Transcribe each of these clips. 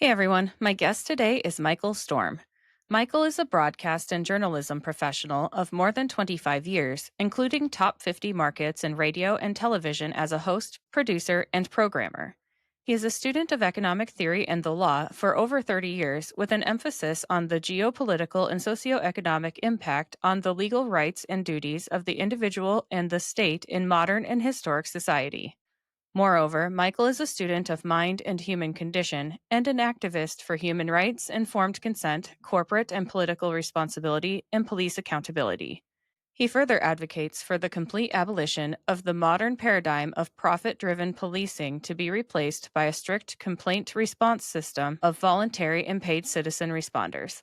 Hey everyone, my guest today is Michael Storm. Michael is a broadcast and journalism professional of more than 25 years, including top 50 markets in radio and television as a host, producer, and programmer. He is a student of economic theory and the law for over 30 years, with an emphasis on the geopolitical and socioeconomic impact on the legal rights and duties of the individual and the state in modern and historic society. Moreover, Michael is a student of mind and human condition and an activist for human rights, informed consent, corporate and political responsibility, and police accountability. He further advocates for the complete abolition of the modern paradigm of profit driven policing to be replaced by a strict complaint response system of voluntary and paid citizen responders.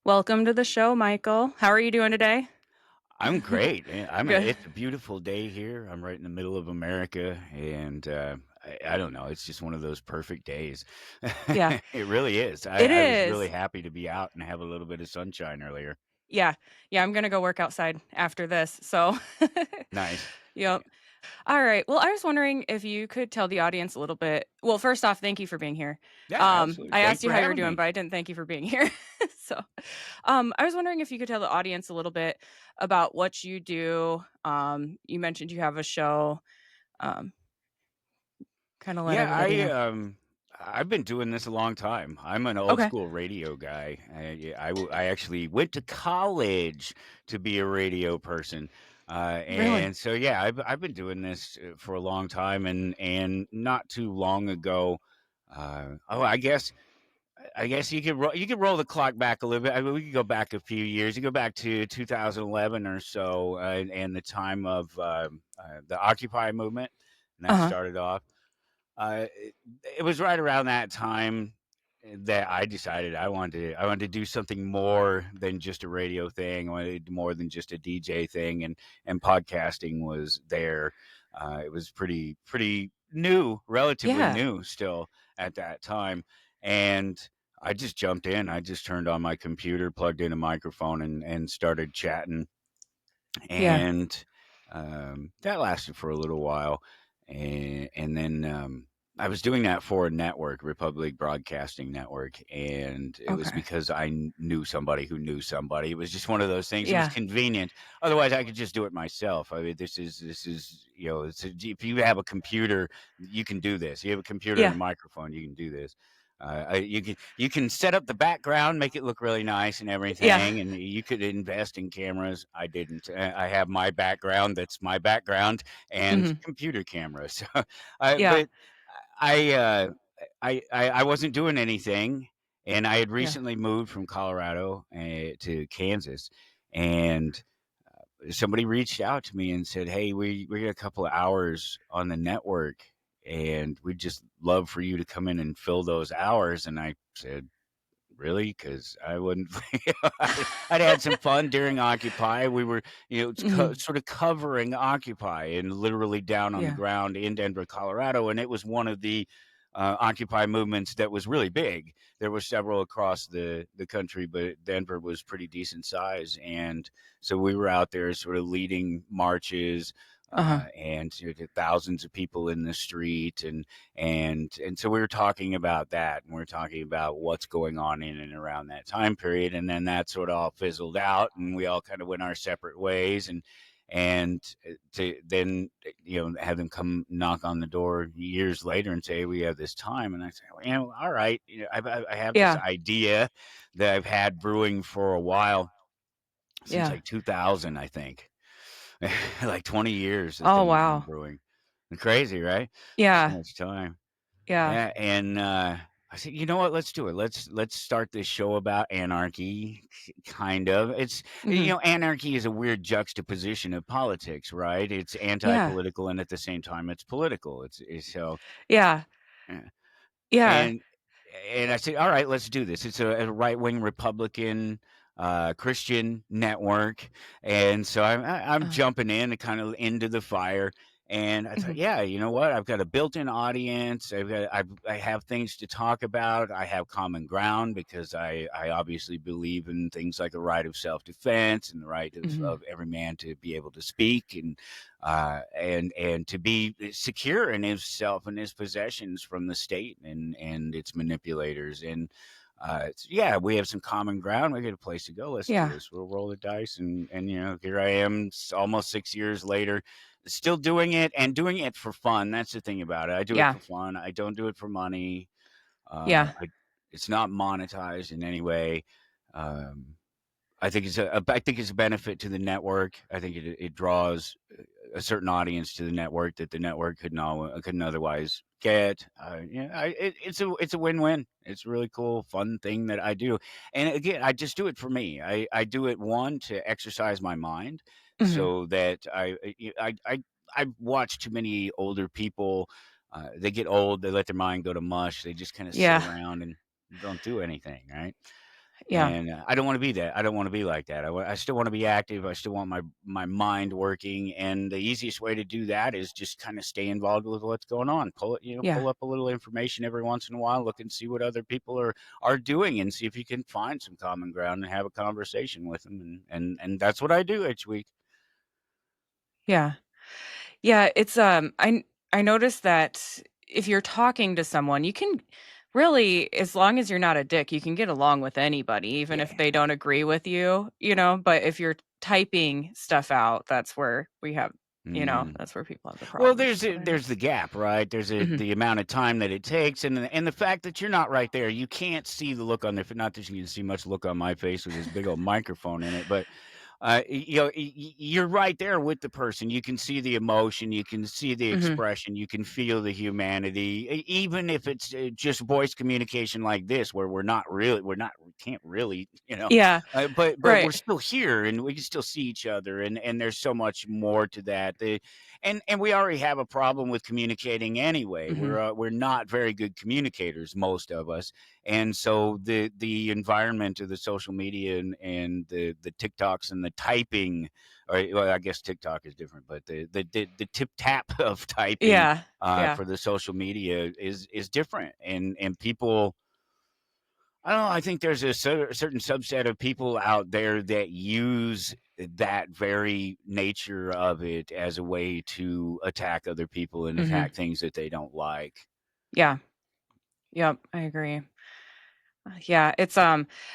Welcome to the show, Michael. How are you doing today? I'm great. Good. It's a beautiful day here. I'm right in the middle of America, and I don't know. It's just one of those perfect days. Yeah, It really is. it I was really is. happy to be out and have a little bit of sunshine earlier. Yeah. Yeah, I'm gonna go work outside after this, so Nice. Yep. Alright, well, I was wondering if you could tell the audience a little bit well, first off, thank you for being here. Yeah, absolutely. I Thanks asked you for how you were having doing, me. but I didn't thank you for being here. So, I was wondering if you could tell the audience a little bit about what you do. You mentioned you have a show, um, kinda let Yeah, everybody know. I've been doing this a long time. I'm an old Okay. school radio guy. I actually went to college to be a radio person. Really? And so yeah, I've been doing this for a long time, and not too long ago. Oh, I guess you could roll the clock back a little bit. I mean, we could go back a few years. You go back to 2011 or so, and the time of the Occupy movement, and that Uh-huh. started off. It was right around that time that I decided I wanted to do something more than just a radio thing. I wanted more than just a DJ thing, and podcasting was there. It was pretty new, relatively Yeah. new still at that time, and I just jumped in. I just turned on my computer, plugged in a microphone, and started chatting, Yeah. and that lasted for a little while, and then I was doing that for a network, Republic Broadcasting Network, and it was Okay. because I knew somebody who knew somebody. It was just one of those things. It was Yeah. convenient. Otherwise, I could just do it myself. I mean, if you have a computer, you can do this. You have a computer and Yeah. a microphone, you can do this. You can set up the background, make it look really nice and Yeah. everything, and you could invest in cameras. I didn't. I have my background. That's my background, and Mhm. computer cameras. Yeah. But I, I wasn't doing anything, and I had Yeah. recently moved from Colorado to Kansas, and somebody reached out to me and said, "Hey, we got a couple of hours on the network, and we'd just love for you to come in and fill those hours." And I said, "Really?" Because I wouldn't. I'd had some fun during Occupy. We were, Mhm. sort of covering Occupy and literally down on the Yeah. ground in Denver, Colorado, and it was one of the Occupy movements that was really big. There were several across the country, but Denver was pretty decent size, and so we were out there sort of leading marches. Uh-huh. And thousands of people in the street, and so we were talking about that, and we are talking about what's going on in and around that time period, and then that sort of all fizzled out, and we all kind of went our separate ways, and to then have them come knock on the door years later and say, we have this time, and I say, well, all right, I have this Yeah. idea that I've had brewing for a while, since Yeah. like 2000, I think. Like 20 years the Oh, thing has been wow. brewing. Crazy, right? So Yeah. much time. Yeah. Yeah, and I said, you know what? Let's do it. Let's start this show about anarchy, kind of. It's Mhm. anarchy is a weird juxtaposition of politics, right? It's Yeah. anti-political, and at the same time, it's political. It's so. Yeah. Yeah. Yeah. And I said, all right, let's do this. It's a right wing Republican Christian network, and so I'm Uh, jumping in and kind of into the fire, And I thought, Mhm. yeah, you know what? I've got a built-in audience. I have things to talk about. I have common ground because I obviously believe in things like the right of self-defense and the right Mhm. of every man to be able to speak and to be secure in himself and his possessions from the state and its manipulators. And yeah, we have some common ground. We got a place to go. Let's do Yeah. this. We'll roll the dice, and here I am, almost 6 years later, still doing it and doing it for fun. That's the thing about it. I do it Yeah. for fun. I don't do it for money. Yeah. I It's not monetized in any way. Um, I think it's a benefit to the network. I think it draws a certain audience to the network that the network couldn't otherwise get. It's a win-win. It's a really cool, fun thing that I do. And again, I just do it for me. I do it one to exercise my mind, Mhm. so that I watch too many older people. They get old. They let their mind go to mush. They just kind of sit Yeah. around and don't do anything, right? Yeah. And I don't want to be that. I don't want to be like that. I still want to be active. I still want my mind working. And the easiest way to do that is just kind of stay involved with what's going on. Yeah. Pull up a little information every once in a while. Look and see what other people are doing, and see if you can find some common ground and have a conversation with them. And that's what I do each week. Yeah. Yeah, I noticed that if you're talking to someone, you can really, as long as you're not a dick, you can get along with anybody, even if Yeah. they don't agree with you, you know? But if you're typing stuff out, that's where we have, Mm. that's where people have the Well, problems, is what I there's noticed. the gap, right? Mhm. The amount of time that it takes, and the fact that you're not right there. You can't see the look on their. Not that you can see much look on my face with this big old microphone in it, but you're right there with the person. You can see the emotion, you can see the Mhm. expression, you can feel the humanity, even if it's just voice communication like this, where we can't really, Yeah, but we're right. still here and we can still see each other, and there's so much more to that. And we already have a problem with communicating anyway. Mhm. We're not very good communicators, most of us, and so the environment of the social media and the TikToks and the typing, or well, I guess TikTok is different, but the tip tap of typing Yeah, yeah. for the social media is different, and people. I don't know. I think there's a certain subset of people out there that use that very nature of it as a way to attack other people and Mhm. attack things that they don't like. Yeah. Yep, I agree. Yeah,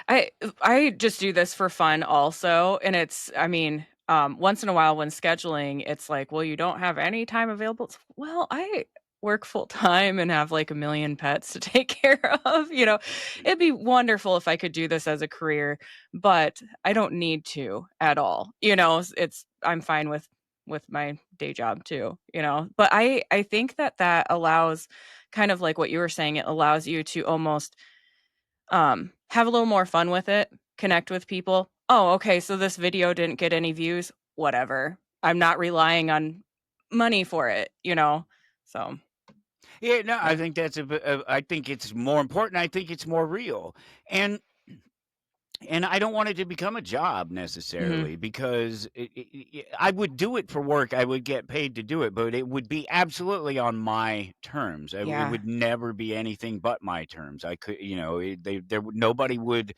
I just do this for fun also, and once in a while when scheduling, it's like, "Well, you don't have any time available?" It's, "Well, I work full time and have, like, a million pets to take care of," you know? It'd be wonderful if I could do this as a career, but I don't need to at all, I'm fine with my day job too, you know? But I think that allows kind of like what you were saying, it allows you to almost have a little more fun with it, connect with people. "Oh, okay, so this video didn't get any views, whatever. I'm not relying on money for it," you know? So, Yeah, no, I yeah. think I think it's more important. I think it's more real, and I don't want it to become a job Mhm. necessarily, because I would do it for work. I would get paid to do it, but it would be absolutely on my terms. It Yeah. would never be anything but my terms. I could, nobody would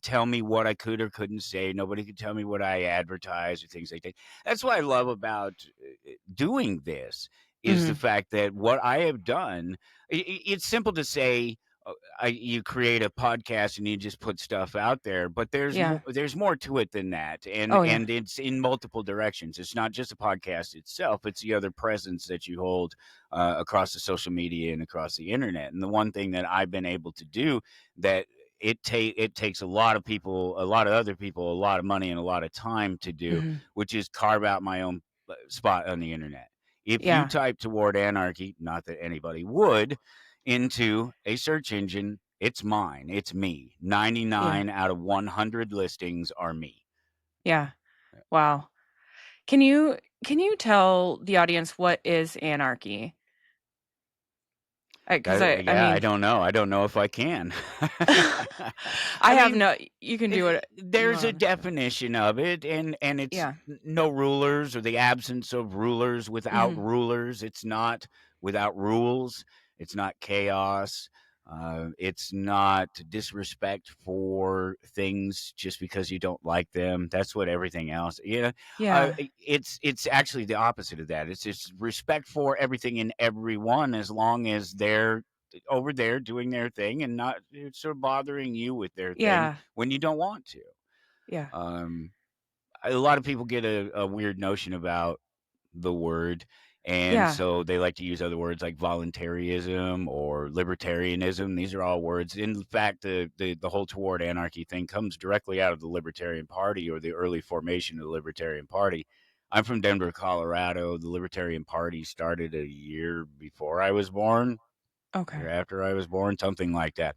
tell me what I could or couldn't say. Nobody could tell me what I advertise or things like that. That's what I love about doing this, is the Mhm. fact that what I have done. It's simple to say, you create a podcast and you just put stuff out there, but Yeah. there's more to it than that, and Oh, yeah. it's in multiple directions. It's not just a podcast itself; it's the other presence that you hold across the social media and across the internet. And the one thing that I've been able to do, that it takes a lot of people, a lot of other people, a lot of money and a lot of time to do, Mhm. which is carve out my own spot on the internet. If you Yeah. type toward anarchy, not that anybody would, into a search engine, it's mine. It's me. Yeah. 99 out of 100 listings are me. Yeah. Wow. Can you tell the audience what is anarchy? Because I Yeah, I mean, don't know. I don't know if I can. I I have mean, no you can do what you there's a want. definition of it, and it's Yeah. no rulers or the absence of rulers without Mhm. rulers. It's not without rules. It's not chaos. It's not disrespect for things just because you don't like them. That's what everything else. Yeah, Yeah. it's actually the opposite of that. It's just respect for everything and everyone as long as they're over there doing their thing and not sort of bothering you with their thing Yeah. when you don't want to. Yeah. Um, a lot of people get a weird notion about the word, and Yeah. so they like to use other words like voluntarism or libertarianism. These are all words. In fact, the whole toward anarchy thing comes directly out of the Libertarian Party or the early formation of the Libertarian Party. I'm from Denver, Colorado. The Libertarian Party started a year before I was born, year Okay. after I was born, something like that.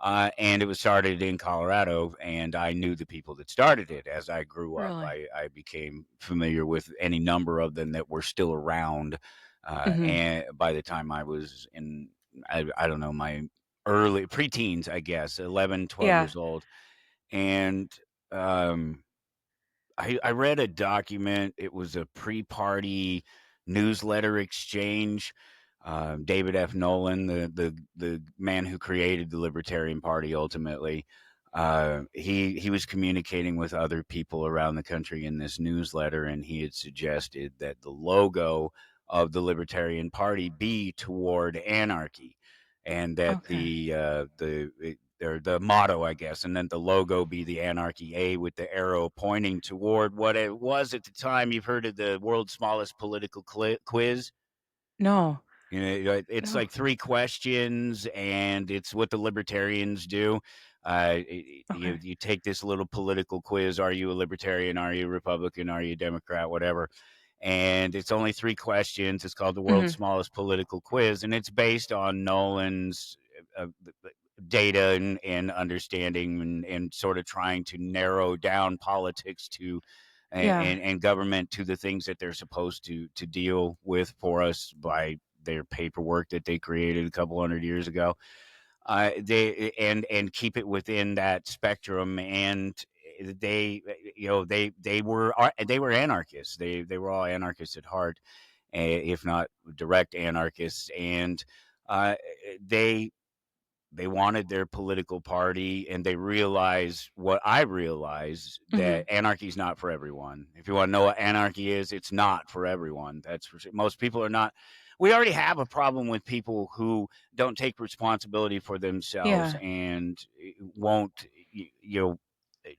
And it was started in Colorado, and I knew the people that started it. As I grew up, Really? I became familiar with any number of them that were still around. Mhm. And by the time I was in, I don't know, my early preteens, I guess, 11, 12 Yeah. years old. And um, I read a document. It was a pre-party newsletter exchange. David F. Nolan, the man who created the Libertarian Party, ultimately, he was communicating with other people around the country in this newsletter, and he had suggested that the logo of the Libertarian Party be toward anarchy, and that Okay. or the motto, I guess, and then the logo be the Anarchy A with the arrow pointing toward what it was at the time. You've heard of the world's smallest political quiz. No. It's No. like three questions, and it's what the libertarians do. Okay. You take this little political quiz. Are you a libertarian? Are you a Republican? Are you a Democrat? Whatever. And it's only three questions. It's called the world's Mhm. smallest political quiz, and it's based on Nolan's data and understanding and sort of trying to narrow down politics to Yeah. and government to the things that they're supposed to deal with for us by their paperwork that they created a couple hundred years ago. They and keep it within that spectrum. And they, they were anarchists. They were all anarchists at heart, if not direct anarchists. And uh, they they wanted their political party, and they realized what I realized, that Mhm. anarchy is not for everyone. If you want to know what anarchy is, it's not for everyone. That's for sure. Most people are not. We already have a problem with people who don't take responsibility for themselves Yeah. and won't,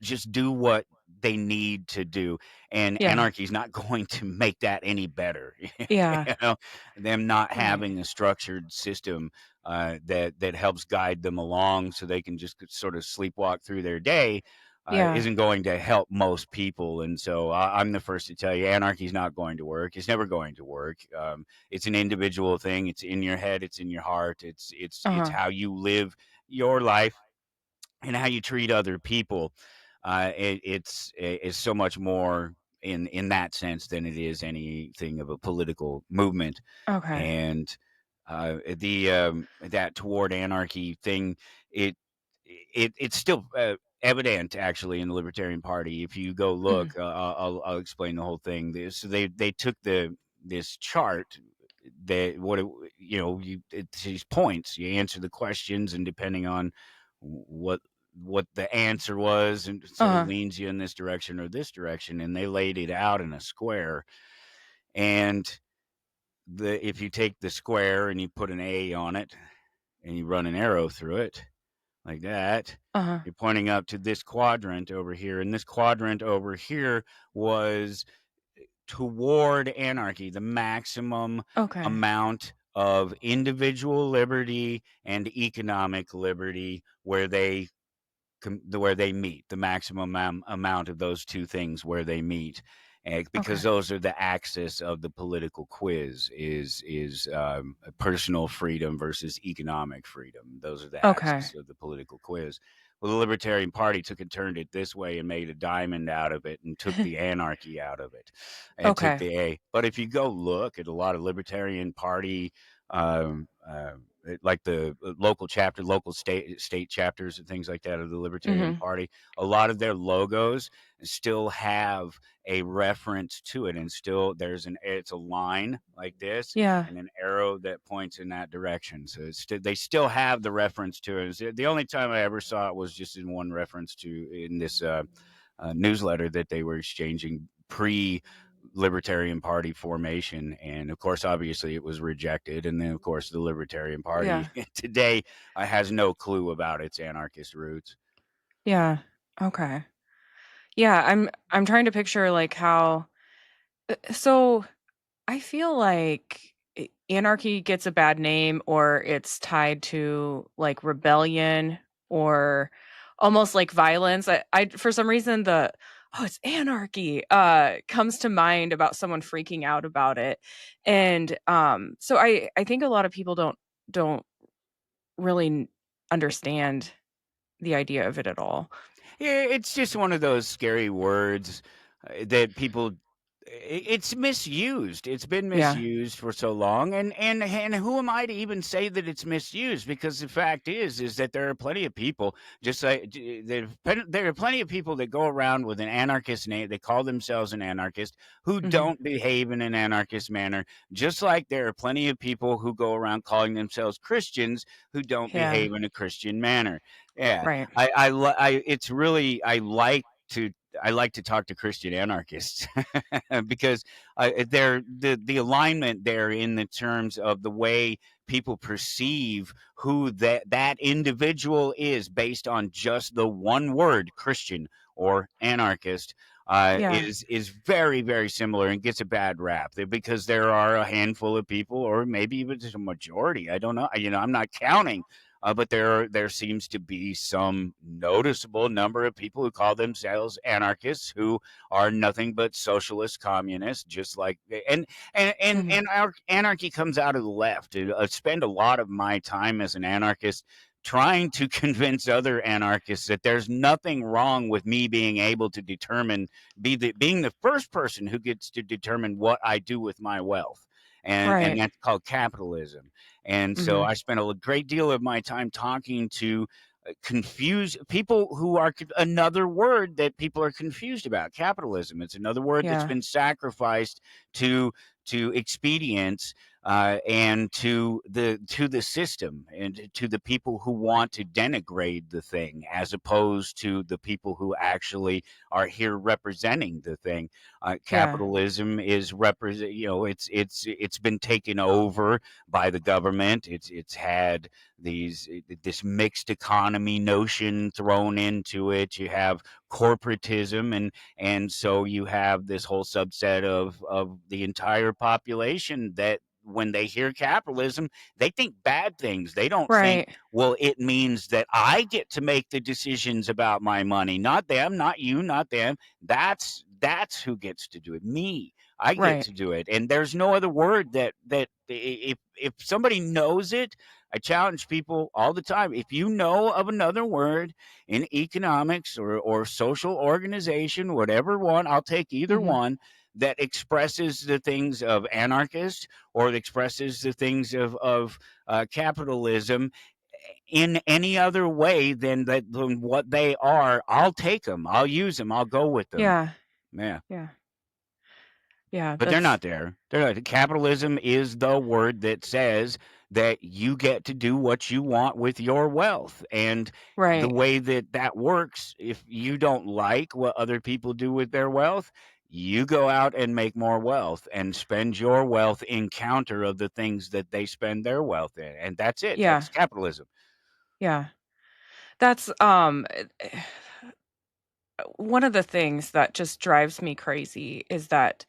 just do what they need to do. And Yeah. anarchy is not going to make that any better. Yeah. you know, them not Right. having a structured system that helps guide them along so they can just sort of sleepwalk through their day Yeah. isn't going to help most people. And so I'm the first to tell you, anarchy is not going to work. It's never going to work. It's an individual thing. It's in your head. It's in your heart. It's Uh-huh. how you live your life and how you treat other people. It's so much more in that sense than it is anything of a political movement. Okay. And the that toward anarchy thing, it it's still evident actually in the Libertarian Party. If you go Mhm. look, I'll explain the whole thing. So they took this chart that what it, it's these points. You answer the questions, and depending on what what the answer was, and it sort of Uh-huh. leans you in this direction or this direction. And they laid it out in a square. And the if you take the square and you put an A on it and you run an arrow through it like that, Uh-huh. you're pointing up to this quadrant over here. And this quadrant over here was toward anarchy, the maximum Okay. amount of individual liberty and economic liberty, where they meet, the maximum amount of those two things where they meet. Because Okay. those are the axis of the political quiz, is personal freedom versus economic freedom. Those are the Okay. axis of the political quiz. Well, the Libertarian Party took and turned it this way and made a diamond out of it and took the anarchy out of it and took Okay. the A. But if you go look at a lot of Libertarian Party like the local chapter, local state chapters and things like that of the Libertarian Mhm. Party. A lot of their logos still have a reference to it, and still it's a line like this Yeah. and an arrow that points in that direction. So they still have the reference to it. The only time I ever saw it was just in one reference to in this newsletter that they were exchanging pre Libertarian Party formation. And of course, obviously, it was rejected. And then, of course, the Libertarian Yeah. Party today has no clue about its anarchist roots. Yeah. Okay. Yeah, I'm trying to picture, like, how so I feel like anarchy gets a bad name, or it's tied to like rebellion, or almost like violence. I for some reason the oh, it's anarchy comes to mind about someone freaking out about it. And so I think a lot of people don't really understand the idea of it at all. Yeah, it's just one of those scary words that people. It's misused. It's been Yeah. misused for so long, and who am I to even say that it's misused? Because the fact is that there are plenty of people, just like there are plenty of people that go around with an anarchist name. They call themselves an anarchist who Mhm. don't behave in an anarchist manner. Just like there are plenty of people who go around calling themselves Christians who don't Yeah. behave in a Christian manner. Yeah, Right. it's really I like to talk to Christian anarchists because they're the alignment there in the terms of the way people perceive who that individual is based on just the one word Christian or anarchist. Yeah. Is very very similar and gets a bad rap because there are a handful of people, or maybe even just a majority. I don't know. I'm not counting, but there seems to be some noticeable number of people who call themselves anarchists who are nothing but socialist communists, just like Mhm. and our anarchy comes out of the left. I spend a lot of my time as an anarchist trying to convince other anarchists that there's nothing wrong with me being able to determine being the first person who gets to determine what I do with my wealth. And Right. that's called capitalism. And so Mhm. I spent a great deal of my time talking to confused people who are another word that people are confused about. Capitalism. It's another word that's Yeah. been sacrificed to expedience and to the system and to the people who want to denigrate the thing, as opposed to the people who actually are here representing the thing. Yeah. Capitalism is represent. It's been taken over by the government. It's had this mixed economy notion thrown into it. You have corporatism, and so you have this whole subset of the entire population that when they hear capitalism, they think bad things. They don't think, Right. well, it means that I get to make the decisions about my money, not them, not you, not them. That's who gets to do it. Me. I get Right. to do it. And there's no other word that if somebody knows it, I challenge people all the time. If you know of another word in economics or social organization, whatever one, I'll take either Mhm. one that expresses the things of anarchist or expresses the things of capitalism in any other way than what they are. I'll take them. I'll use them. I'll go with them. Yeah. Yeah. Yeah. Yeah, But they're that's not there. They're not. Capitalism is the word that says that you get to do what you want with your wealth. And the right. way that that works, if you don't like what other people do with their wealth, you go out and make more wealth and spend your wealth in counter of the things that they spend their wealth in. And that's it. Yeah. That's capitalism. Yeah. That's, one of the things that just drives me crazy is that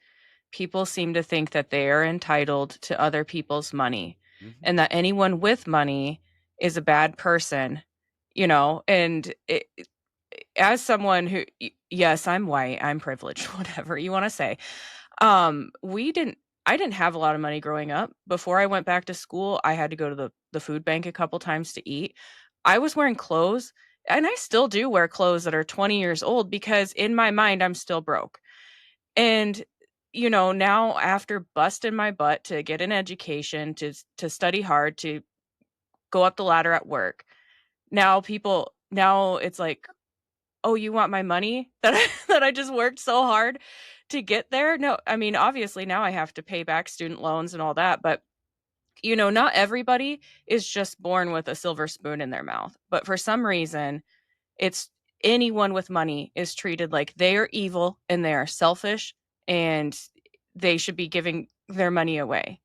people seem to think that they are entitled to other people's money, Mhm. and that anyone with money is a bad person, and as someone who yes, I'm white, I'm privileged, whatever you wanna say. We didn't I didn't have a lot of money growing up. Before I went back to school, I had to go to the food bank a couple times to eat. I was wearing clothes, and I still do wear clothes that are 20 years old because in my mind, I'm still broke. And now after busting my butt to get an education, to study hard, to go up the ladder at work, now it's like, "Oh, you want my money that I that I just worked so hard to get there?" No, I mean, obviously, now I have to pay back student loans and all that, but, not everybody is just born with a silver spoon in their mouth, but for some reason, it's anyone with money is treated like they are evil and they are selfish, and they should be giving their money away.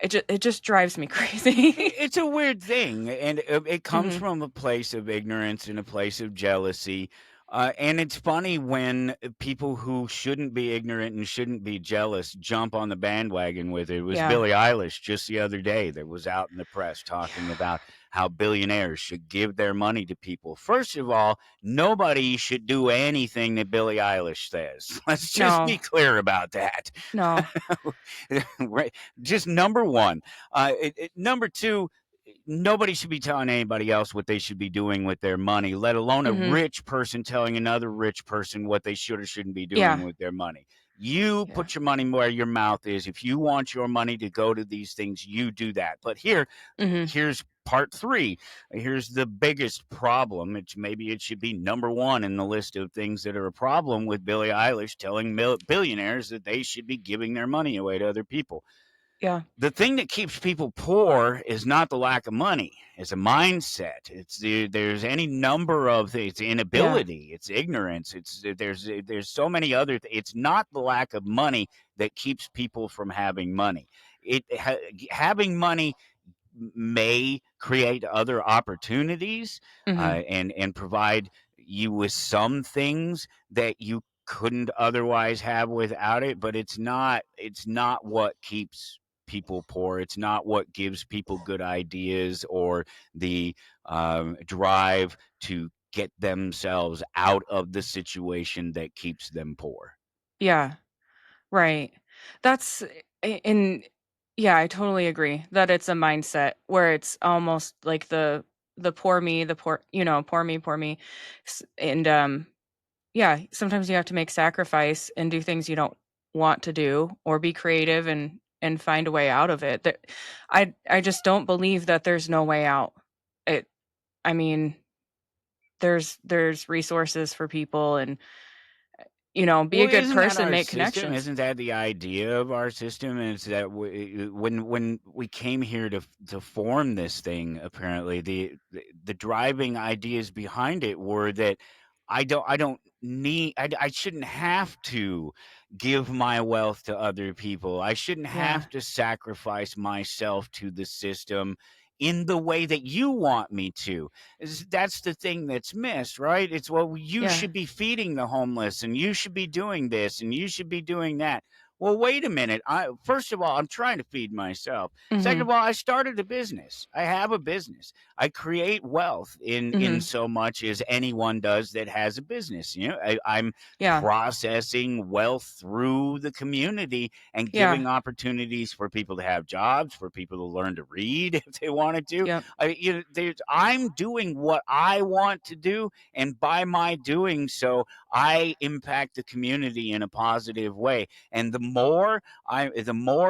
It it just drives me crazy. It's a weird thing, and it comes Mhm. from a place of ignorance and a place of jealousy. And it's funny when people who shouldn't be ignorant and shouldn't be jealous jump on the bandwagon with it. It was Yeah. Billie Eilish just the other day that was out in the press talking Yeah. about how billionaires should give their money to people. First of all, nobody should do anything that Billie Eilish says. Let's just No. be clear about that. No. Right? Just number one. Number two, nobody should be telling anybody else what they should be doing with their money, let alone a Mhm. rich person telling another rich person what they should or shouldn't be doing Yeah. with their money. You Yeah. put your money where your mouth is. If you want your money to go to these things, you do that. But Mhm. here's part three. Here's the biggest problem. It's maybe it should be number one in the list of things that are a problem with Billie Eilish telling billionaires that they should be giving their money away to other people. Yeah. The thing that keeps people poor is not the lack of money. It's a mindset. There's any number of things. It's Yeah. inability. It's ignorance. There's so many other. It's not the lack of money that keeps people from having money. Having money may create other opportunities Mhm. and provide you with some things that you couldn't otherwise have without it, but it's not what keeps people poor. It's not what gives people good ideas or the drive to get themselves out of the situation that keeps them poor. Yeah. Right. That's and yeah, I totally agree that it's a mindset where it's almost like the poor me, the poor, poor me. And yeah, sometimes you have to make sacrifice and do things you don't want to do or be creative and find a way out of it. That I just don't believe that there's no way out. It I mean, there's resources for people, and be a Well, good isn't that person, our make system? connections. Isn't that the idea of our system? Is that when we came here to form this thing, apparently the driving ideas behind it were that I don't need I shouldn't have to give my wealth to other people. I shouldn't Yeah. have to sacrifice myself to the system in the way that you want me to. That's the thing that's missed, right? It's, well, you Yeah. should be feeding the homeless and you should be doing this and you should be doing that. Well, wait a minute. First of all, I'm trying to feed myself. Second of Mhm. all, I started a business. I have a business. I create wealth in Mhm. so much as anyone does that has a business. I'm Yeah. processing wealth through the community and Yeah. giving opportunities for people to have jobs, for people to learn to read if they wanted to. Yep. I'm doing what I want to do, and by my doing so, I impact the community in a positive way. And the more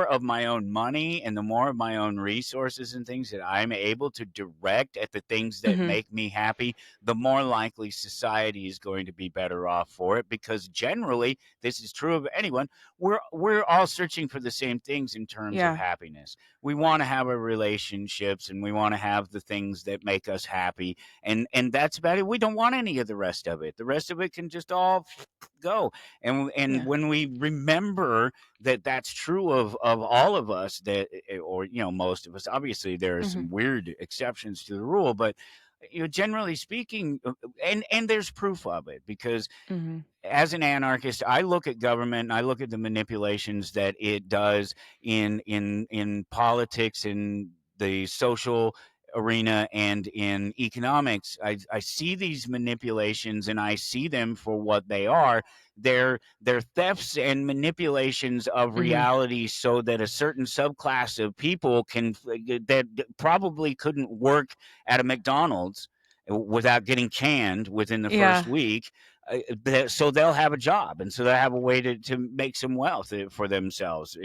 of my own money and the more of my own resources and things that I'm able to direct at the things that Mhm. make me happy, the more likely society is going to be better off for it. Because generally, this is true of anyone. We're all searching for the same things in terms of Yeah. happiness. We want to have our relationships and we want to have the things that make us happy, and that's about it. We don't want any of the rest of it. The rest of it can just all go. And Yeah. when we remember that that's true of all of us, that or most of us, obviously there are Mhm. some weird exceptions to the rule, but generally speaking, and there's proof of it, because Mhm. as an anarchist, I look at government and I look at the manipulations that it does in politics, in the social arena, and in economics. I see these manipulations and I see them for what they are. They're thefts and manipulations of Mhm. reality so that a certain subclass of people that probably couldn't work at a McDonald's without getting canned within the first Yeah. week, so they'll have a job, and so they'll have a way to make some wealth for themselves,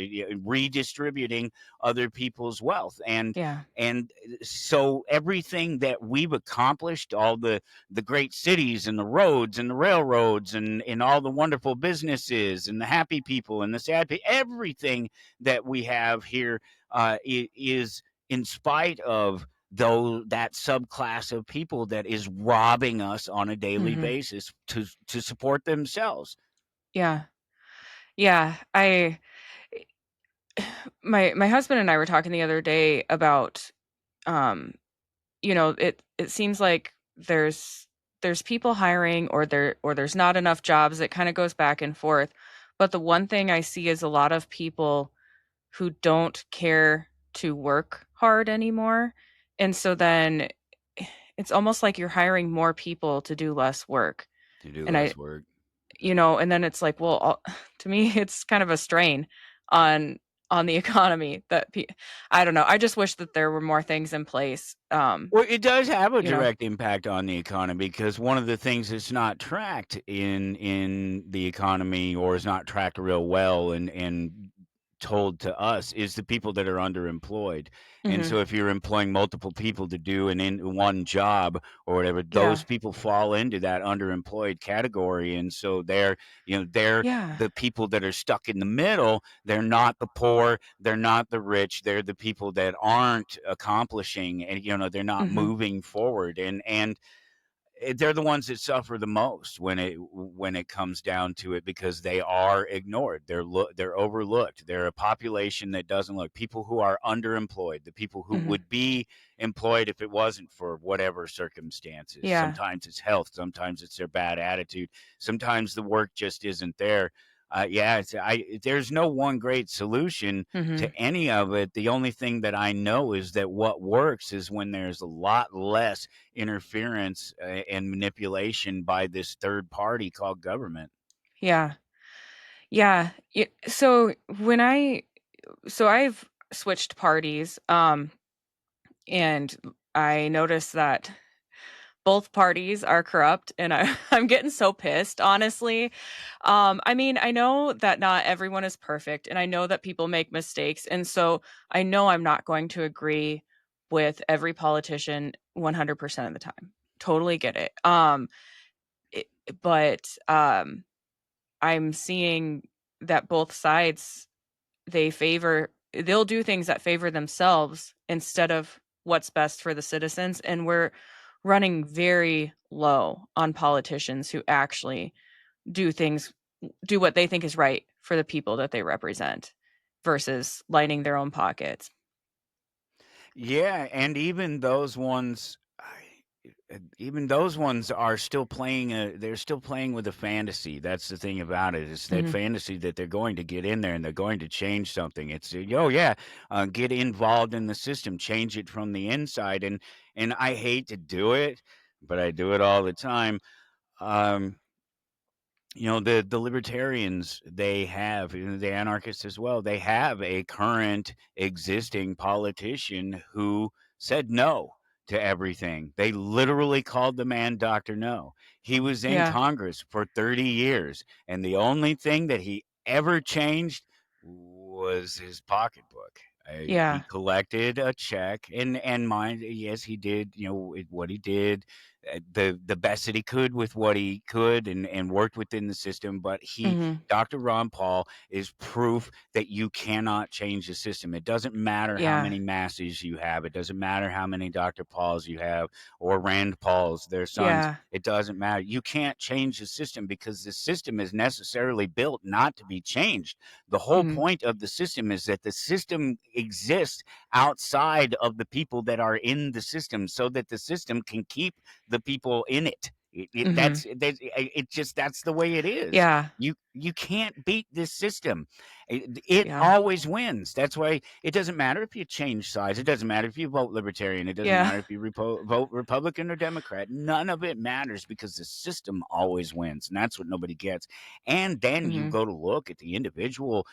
redistributing other people's wealth. Yeah. And so everything that we've accomplished, all the great cities and the roads and the railroads and all the wonderful businesses and the happy people and the sad people, everything that we have here is in spite of though that subclass of people that is robbing us on a daily Mhm. basis to support themselves. Yeah. Yeah. I my husband and I were talking the other day about, um, it seems like there's people hiring or there's not enough jobs. It kinda goes back and forth. But the one thing I see is a lot of people who don't care to work hard anymore. And so then it's almost like you're hiring more people to do less work. To do And less work. and then it's like, well, to me, it's kind of a strain on the economy I don't know. I just wish that there were more things in place. Well, it does have a You know. direct impact on the economy because one of the things that's not tracked in the economy, or is not tracked real well and told to us, is the people that are underemployed. And Mhm. so if you're employing multiple people to do an in one job or whatever, those Yeah. people fall into that underemployed category. And so they're Yeah. the people that are stuck in the middle. They're not the poor, they're not the rich, they're the people that aren't accomplishing, and they're not Mhm. moving forward. And they're the ones that suffer the most when it comes down to it, because they are ignored. They're overlooked. They're a population that doesn't look. People who are underemployed, the people who Mhm. would be employed if it wasn't for whatever circumstances. Yeah. Sometimes it's health, sometimes it's their bad attitude, sometimes the work just isn't there. Yeah, there's no one great solution to Mhm. any of it. The only thing that I know is that what works is when there's a lot less interference and manipulation by this third party called government. Yeah. Yeah. When I've switched parties, and I noticed that both parties are corrupt, and I'm getting so pissed, honestly. I mean, I know that not everyone is perfect, and I know that people make mistakes, and so I know I'm not going to agree with every politician 100% of the time. Totally get it. It but, I'm seeing that both sides, they'll do things that favor themselves instead of what's best for the citizens, and we're running very low on politicians who actually do things do what they think is right for the people that they represent versus lining their own pockets. Yeah, and even those ones are still playing they're still playing with a fantasy. That's the thing about it. It's that Mhm. fantasy that they're going to get in there and they're going to change something. It's oh yeah, get involved in the system, change it from the inside. And I hate to do it, but I do it all the time. Um, the libertarians, they have, the anarchists as well, they have a current existing politician who said no to everything. They literally called the man Dr. No. He was in Yeah. Congress for 30 years, and the only thing that he ever changed was his pocketbook. He Yeah. collected a check, and mind, yes, he did, what he did, the best that he could with what he could, and worked within the system. But Mhm. Dr. Ron Paul is proof that you cannot change the system. It doesn't matter how Yeah. many masses you have. It doesn't matter how many Dr. Pauls you have, or Rand Pauls, their sons. Yeah. It doesn't matter. You can't change the system because the system is necessarily built not to be changed. The whole Mhm. point of the system is that the system exists outside of the people that are in the system, so that the system can keep the people in it. Mhm. That's the way it is. Yeah. You can't beat this system. It Yeah. always wins. That's why it doesn't matter if you change sides. It doesn't matter if you vote libertarian. It doesn't Yeah. matter if you vote Republican or Democrat. None of it matters because the system always wins, and that's what nobody gets. And then you Mhm. go to look at the individuals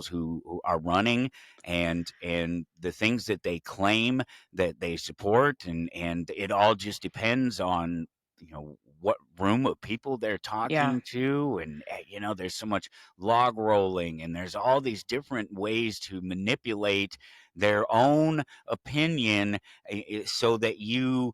who are running, and the things that they claim that they support, and it all just depends on what room of people they're Yeah. talking to, and there's so much log rolling, and there's all these different ways to manipulate their own opinion, so that you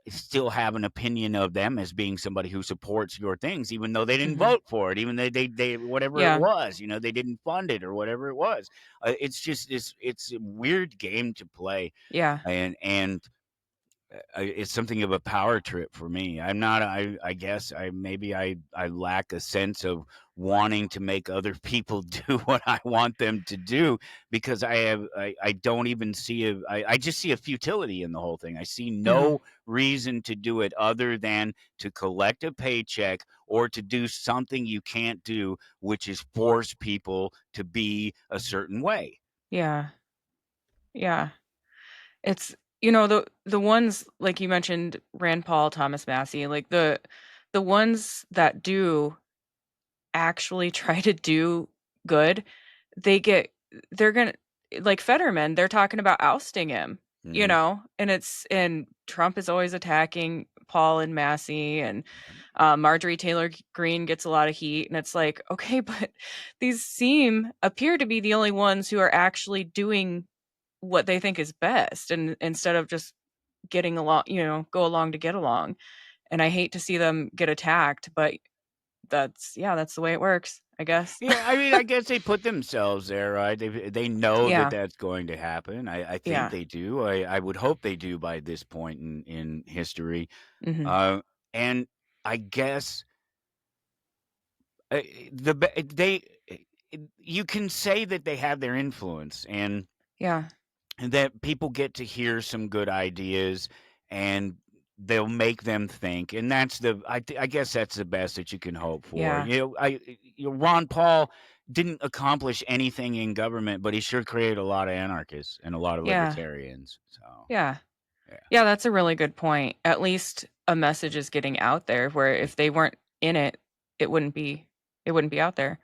still have an opinion of them as being somebody who supports your things, even though they didn't Mhm. vote for it, even though they whatever it Yeah. was, they didn't fund it or whatever it was. It's just it's a weird game to play, Yeah. and it's something of a power trip for me. I'm not. I guess I lack a sense of wanting to make other people do what I want them to do, because I don't even see I just see a futility in the whole thing. I see Mhm. no reason to do it other than to collect a paycheck or to do something you can't do, which is force people to be a certain way. Yeah. Yeah. It's the ones like you mentioned Rand Paul, Thomas Massie, like the ones that do actually try to do good, they get they're gonna like Fetterman, they're talking about ousting him, Hmm. and Trump is always attacking Paul and Massey, and Marjorie Taylor Greene gets a lot of heat, and it's like, okay, but appear to be the only ones who are actually doing what they think is best, and instead of just getting along, go along to get along. And I hate to see them get attacked, but that's the way it works, I guess. Yeah, I mean, I guess they put themselves there, right? They know that Yeah. that's going to happen. I think Yeah. they do. I would hope they do by this point in history. Mhm. Uh, and I guess uh, the be- they you can say that they have their influence, Yeah. and that people get to hear some good ideas, and they'll make them think, and I guess that's the best that you can hope for. Yeah. Ron Paul didn't accomplish anything in government, but he sure created a lot of anarchists and a lot of Yeah. libertarians. So Yeah. yeah. Yeah, that's a really good point. At least a message is getting out there where if they weren't in it, it wouldn't be it wouldn't be out there.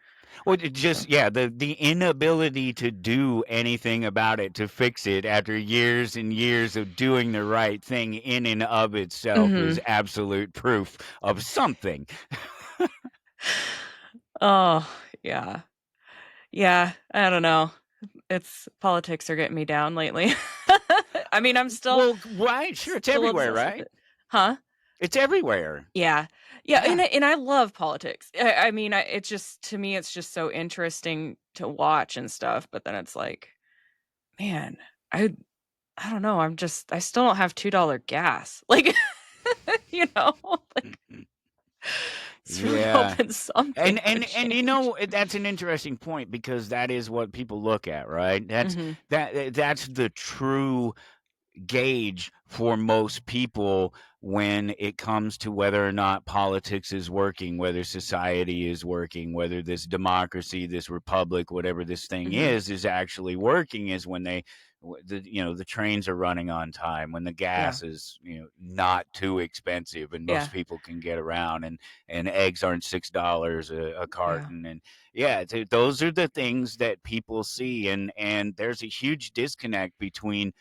Well, it So just yeah, the inability to do anything about it, to fix it after years and years of doing the right thing in and of itself, is Mhm. absolute proof of something. Oh, yeah. Yeah, I don't know. It's politics are getting me down lately. I mean, I'm still Well, right, sure, it's still everywhere, obsessed with right? it. Huh? It's everywhere. Yeah. Yeah, Yeah. and I love politics. I mean, it's just to me, it's just so interesting to watch and stuff, but then it's like, man, I I don't know, I still don't have $2 gas. Like, like, it's really Yeah. hoping And something and would and change. that's an interesting point, because that is what people look at, right? Mhm. That's the true gauge for most people when it comes to whether or not politics is working, whether society is working, whether this democracy, this republic, whatever this thing Mhm. is actually working, is when the trains are running on time, when the Yeah. gas is not too expensive and Yeah. most people can get around, and eggs aren't $6 a Yeah. carton, and yeah, those are the things that people see, and there's a huge disconnect between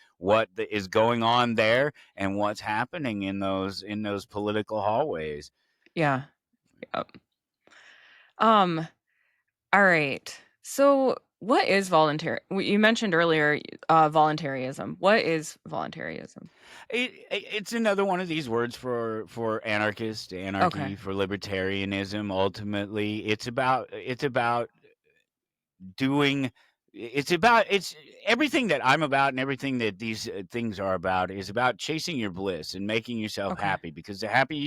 is going on there and what's happening in those political hallways. Yeah. Yep. Um, alright. So, what is you mentioned earlier, voluntarism. What is voluntarism? It's another one of these words for anarchist, Okay. anarchy, for libertarianism. Ultimately, it's about doing it's everything that I'm about, and everything that these things are about is about chasing your bliss and making yourself Okay. happy, because happier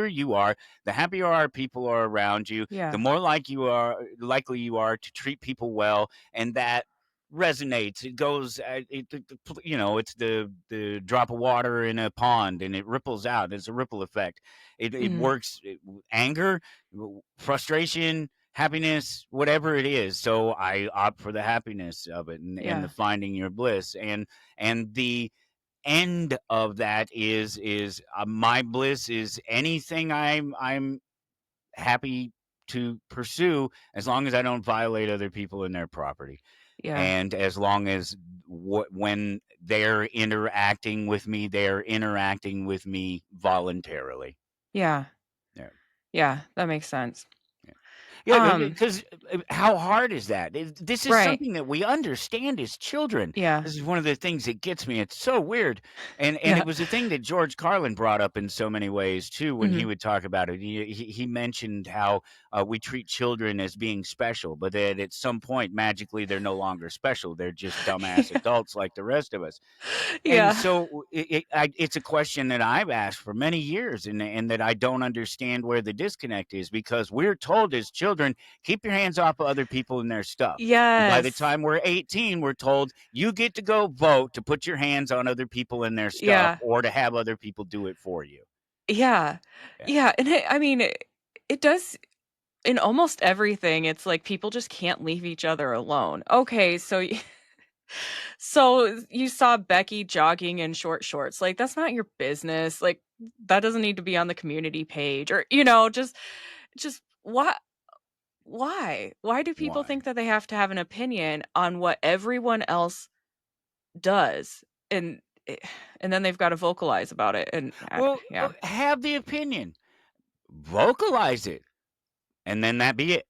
you are, the happier our people are around you, the Yeah. more likely you are to treat people well, and that resonates. It goes it's the drop of water in a pond, and it ripples out. It's a ripple effect. It Mhm. works. Anger, frustration, happiness, whatever it is. So I opt for the happiness of it, and the Yeah. finding your bliss, and the end of that is my bliss is anything I'm happy to pursue, as long as I don't violate other people and their property, Yeah. and as long as when they're interacting with me voluntarily. Yeah. Yeah, that makes sense. Yeah, Um, because how hard is that? This is right. something that we understand as children. Yeah. This is one of the things that gets me. It's so weird, and Yeah. it was a thing that George Carlin brought up in so many ways too when he Mhm. would talk about it. He mentioned how we treat children as being special, but that at some point magically they're no longer special. They're just dumbass Yeah. adults like the rest of us. And Yeah. so it's a question that I've asked for many years, and that I don't understand where the disconnect is because we're told as children, keep your hands off of other people and their stuff. And by the Yes. time we're 18, we're told you get to go vote to put your hands on other people and their stuff Yeah. or to have other people do it for you. Yeah. Yeah. Yeah, and I mean, it does in almost everything, it's like people just can't leave each other alone. Okay, so so you saw Becky jogging in short shorts, like, that's not your business, like, that doesn't need to be on the community page or, just why? Why do people Why? think that they have to have an opinion on what everyone else does? And eh, and then they've gotta vocalize about it, and Well, yeah. have the opinion, vocalize it, and then that be it.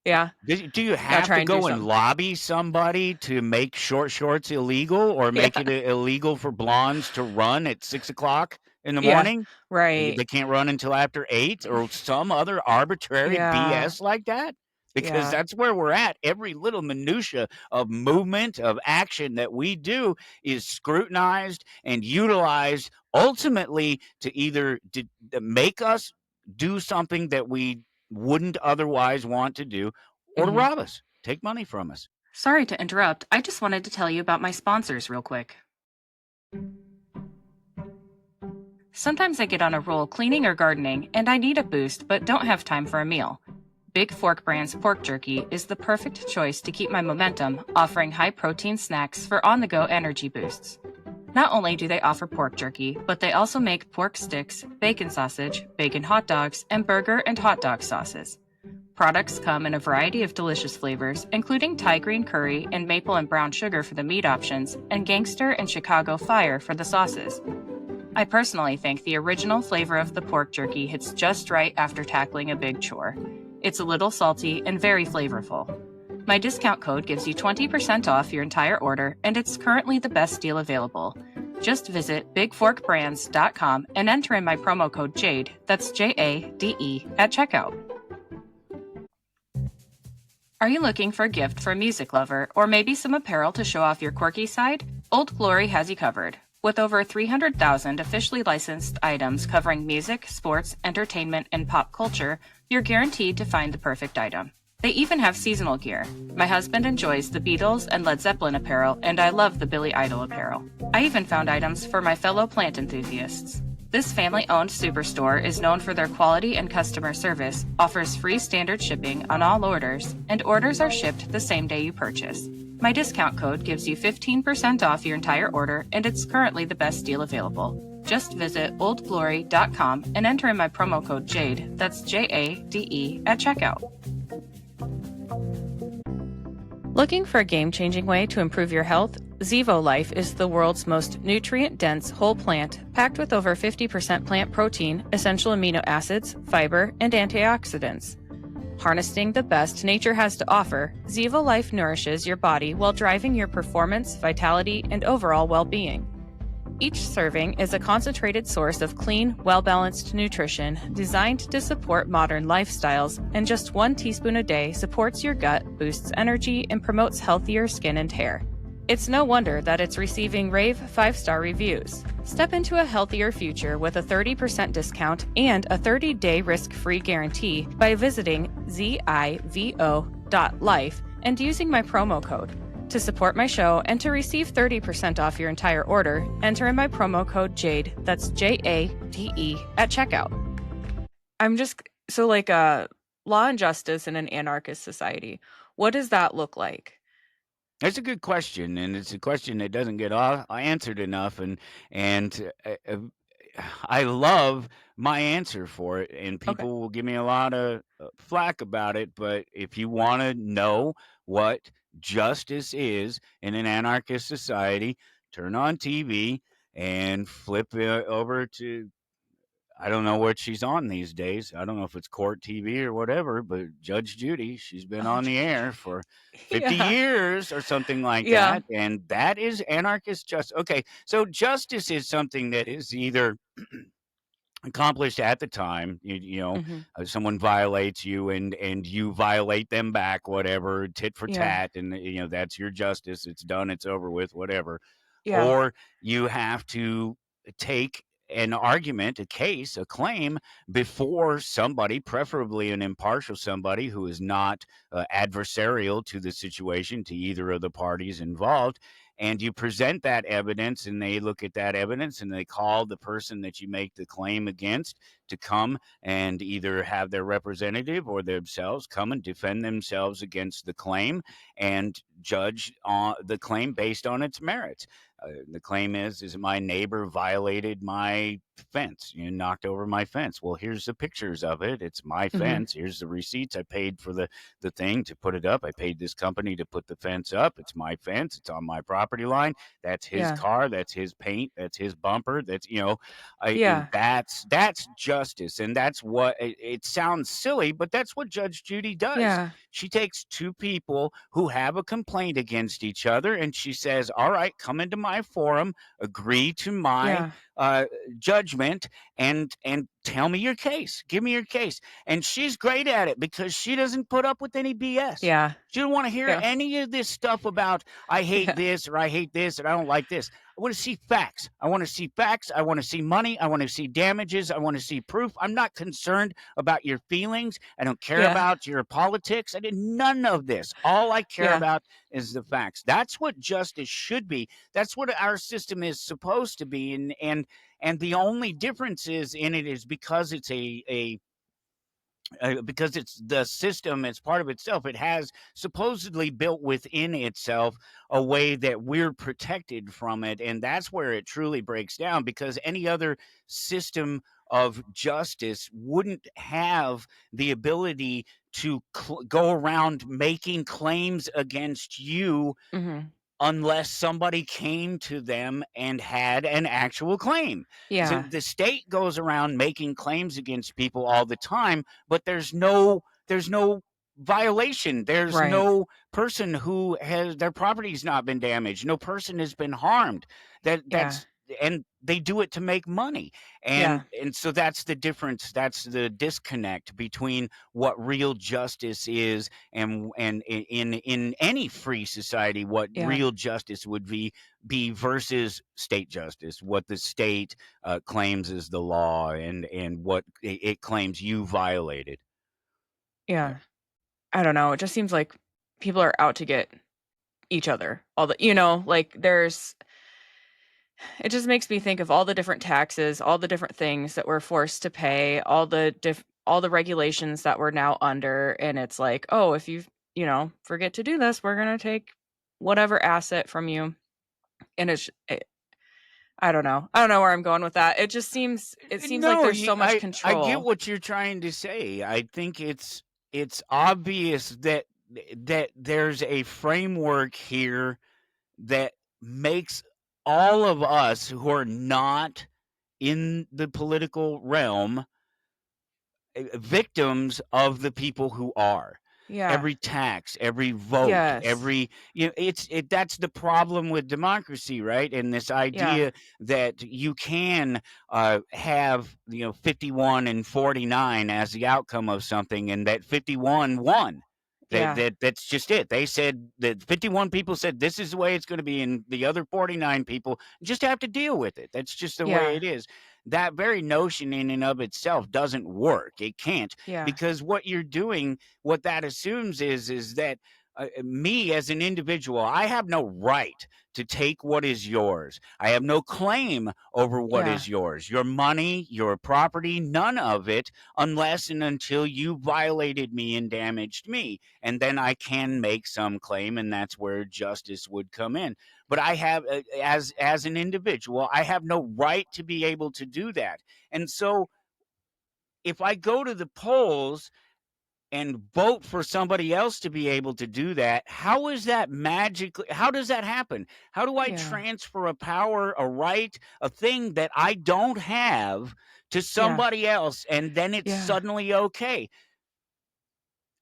Yeah, Do you gotta have try to and do go and something. lobby somebody to make short shorts illegal or make Yeah, it illegal for blondes to run at 6 o'clock in the yeah, morning? right. They can't run until after 8 or some other arbitrary Yeah, BS like that? Because yeah, that's where we're at. Every little minutia of movement, of action that we do is scrutinized and utilized ultimately to either to make us do something that we wouldn't otherwise want to do or to mhm. rob us, take money from us. Sorry to interrupt, I just wanted to tell you about my sponsors real quick. Sometimes I get on a roll cleaning or gardening, and I need a boost but don't have time for a meal. Big Fork Brand's pork jerky is the perfect choice to keep my momentum, offering high protein snacks for on the go energy boosts. Not only do they offer pork jerky, but they also make pork sticks, bacon sausage, bacon hot dogs, and burger and hot dog sauces. Products come in a variety of delicious flavors, including Thai green curry and maple and brown sugar for the meat options, and gangster and Chicago fire for the sauces. I personally think the original flavor of the pork jerky hits just right after tackling a big chore. It's a little salty and very flavorful. My discount code gives you 20% off your entire order, and it's currently the best deal available. Just visit bigforkbrands.com and enter in my promo code JADE, that's JADE, at checkout. Are you looking for a gift for a music lover, or maybe some apparel to show off your quirky side? Old Glory has you covered. With over 300,000 officially licensed items covering music, sports, entertainment, and pop culture, you're guaranteed to find the perfect item. They even have seasonal gear. My husband enjoys the Beatles and Led Zeppelin apparel, and I love the Billy Idol apparel. I even found items for my fellow plant enthusiasts. This family owned superstore is known for their quality and customer service, offers free standard shipping on all orders, and orders are shipped the same day you purchase. My discount code gives you 15% off your entire order, and it's currently the best deal available. Just visit oldglory.com and enter in my promo code JADE, that's JADE, at checkout. Looking for a game-changing way to improve your health? Zevo Life is the world's most nutrient-dense whole plant, packed with over 50% plant protein, essential amino acids, fiber, and antioxidants. Harnessing the best nature has to offer, Zevo Life nourishes your body while driving your performance, vitality, and overall well-being. Each serving is a concentrated source of clean, well-balanced nutrition designed to support modern lifestyles, and just 1 teaspoon a day supports your gut, boosts energy, and promotes healthier skin and hair. It's no wonder that it's receiving rave 5-star reviews. Step into a healthier future with a 30% discount and a 30-day risk-free guarantee by visiting zivo.life and using my promo code. To support my show and to receive 30% off your entire order, enter in my promo code JADE, that's JADE, at checkout. I'm just so like law and justice in an anarchist society. What does that look like? That's a good question, and it's a question that doesn't get answered enough, and I love my answer for it, and Okay. people will give me a lot of flack about it. But if you want to know what justice is in an anarchist society, turn on TV and flip over to I don't know what she's on these days. I don't know if it's court TV or whatever, but Judge Judy, she's been Oh, on the Judge air Judy. for 50 Yeah. years or something like Yeah. that. And that is anarchist justice. Okay. So justice is something that is either accomplished at the time. Mhm. Someone violates you and you violate them back, whatever, tit for Yeah. tat, and that's your justice. It's done, it's over with, whatever. Yeah. Or you have to take an argument, a case, a claim before somebody, preferably an impartial somebody who is not adversarial to the situation, to either of the parties involved. And you present that evidence, and they look at that evidence and they call the person that you make the claim against to come and either have their representative or themselves come and defend themselves against the claim and judge the claim based on its merits. The claim is my neighbor violated my fence, knocked over my fence. Well, here's the pictures of it. It's my Mhm. fence. Here's the receipts. I paid for the thing to put it up. I paid this company to put the fence up. It's my fence. It's on my property line. That's his Yeah. car. That's his paint. That's his bumper. That's Yeah. that's justice, and that's what it sounds silly, but that's what Judge Judy does. Yeah. She takes two people who have a complaint against each other, and she says, "All right, come into my forum, agree to my Yeah. uh, judgment, and tell me your case. Give me your case." And she's great at it because she doesn't put up with any BS. Yeah. She don't want to hear Yeah. any of this stuff about I hate Yeah. this or I hate this and I don't like this. I want to see facts. I want to see facts. I want to see money. I want to see damages. I want to see proof. I'm not concerned about your feelings. I don't care Yeah. about your politics. I did none of this. All I care Yeah. about is the facts. That's what justice should be. That's what our system is supposed to be. And the only difference is in it is because it's a because it's the system, it's part of itself, it has supposedly built within itself a way that we're protected from it, and that's where it truly breaks down, because any other system of justice wouldn't have the ability to go around making claims against you Mhm. unless somebody came to them and had an actual claim. So Yeah. the state goes around making claims against people all the time, but there's no violation. There's Right. no person who has their property's not been damaged. No person has been harmed. Yeah. That's and they do it to make money. And Yeah. and so that's the difference. That's the disconnect between what real justice is and in any free society what Yeah. real justice would be versus state justice, what the state claims is the law, and what it claims you violated. Yeah. Yeah. I don't know, it just seems like people are out to get each other. All the like, it just makes me think of all the different taxes, all the different things that we're forced to pay, all the regulations that we're now under, and it's like, "Oh, if forget to do this, we're gonna take whatever asset from you." And I don't know. I don't know where I'm going with that. It seems like No, there's so much I get control. what you're trying to say. I think it's obvious that there's a framework here that makes all of us who are not in the political realm victims of the people who are. Yeah. Every tax, every vote, Yes. that's the problem with democracy, right? And this Yeah. idea that you can have 51 and 49 as the outcome of something, and that 51 won. Yeah. That's just it. They said that 51 people said this is the way it's going to be, and the other 49 people just have to deal with it. That's just the way Yeah. it is. That very notion in and of itself doesn't work. It can't, Yeah. because what you're doing, what that assumes is that me as an individual, I have no right to take what is yours. I have no claim over what Yeah. is yours. Your money, your property, none of it, unless and until you violated me and damaged me. And then I can make some claim, and that's where justice would come in. But I have, as an individual, I have no right to be able to do that. And so if I go to the polls and vote for somebody else to be able to do that, how is that magically how does that happen? How do I Yeah. transfer a power, a right, a thing that I don't have to Yeah. somebody else and then it's Yeah. suddenly okay?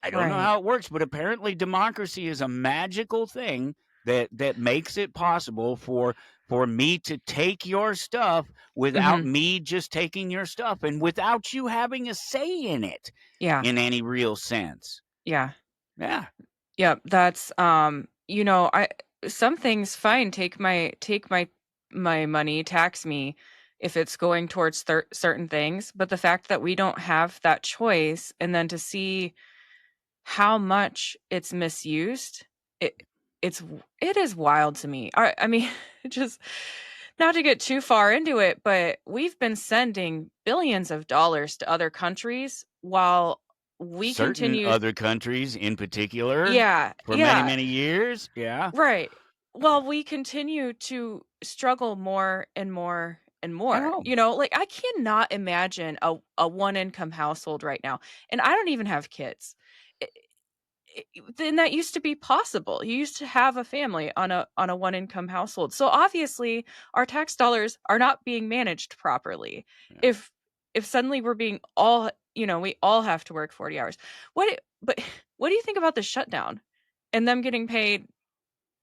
I don't know Right. how it works, but apparently democracy is a magical thing that makes it possible for me to take your stuff without Mhm. me just taking your stuff and without you having a say in it Yeah. in any real sense. Yeah. Yeah, Yep, that's, I some things fine, take my money, tax me if it's going towards certain things, but the fact that we don't have that choice and then to see how much it's misused, it it is wild to me. I mean, just not to get too far into it, but we've been sending billions of dollars to other countries while we certain continue. other countries in particular Yeah, for many, yeah. many years. Yeah. Right. Well, we continue to struggle more and more and more. Oh, Like I cannot imagine a one income household right now. And I don't even have kids. I- then that used to be possible. You used to have a family on a one income household. So obviously our tax dollars are not being managed properly. yeah. If suddenly we're being all, we all have to work 40 hours. But what do you think about the shutdown and them getting paid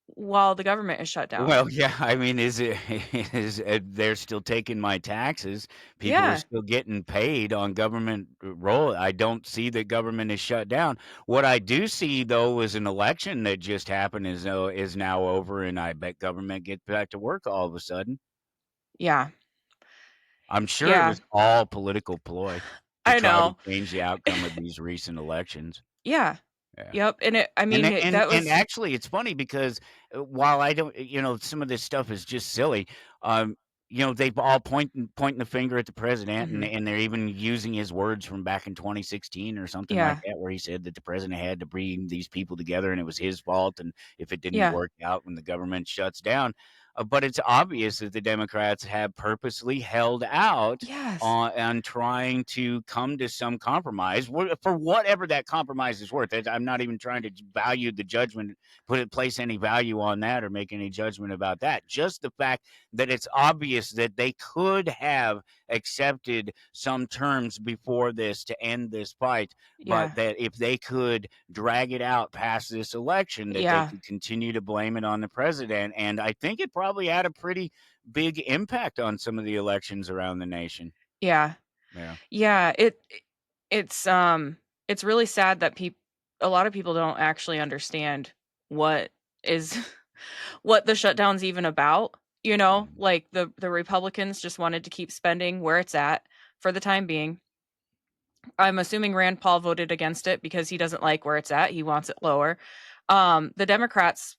while the government is shut down? Well, yeah, I mean, is it is they're still taking my taxes. People are Yeah, still getting paid on government roll. I don't see that government is shut down. What I do see though is an election that just happened is now over, and I bet government gets back to work all of a sudden. yeah, I'm sure it yeah. was all political ploy to I try to know. change the outcome of these recent elections. Yeah. Yeah. Yep, and that And was. actually, it's funny because, while I don't some of this stuff is just silly, um, they've all pointing the finger at the president, and Mhm. they're even using his words from back in 2016 or something like Yeah, that, where he said that the president had to bring these people together, and it was his fault, and if it didn't yeah. work out when the government shuts down, but it's obvious that the Democrats have purposely held out Yes. on trying to come to some compromise for whatever that compromise is worth. I'm not even trying to value the judgment, place any value on that or make any judgment about that. Just the fact that it's obvious that they could have accepted some terms before this to end this fight, but Yeah, that if they could drag it out past this election, that they yeah, could continue to blame it on the president. And I think it probably had a pretty big impact on some of the elections around the nation. yeah, Yeah. yeah, it's, it's really sad that a lot of people don't actually understand what is what the shutdown's even about, Mhm. Like, the Republicans just wanted to keep spending where it's at for the time being. I'm assuming Rand Paul voted against it because he doesn't like where it's at, he wants it lower. The Democrats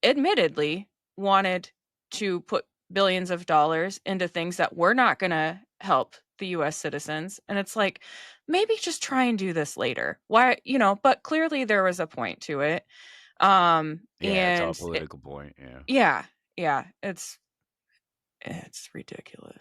admittedly wanted to put billions of dollars into things that were not gonna help the US citizens, and it's like, maybe just try and do this later. Why, but clearly there was a point to it. Yeah, it's all And it political point, yeah. yeah, yeah, it's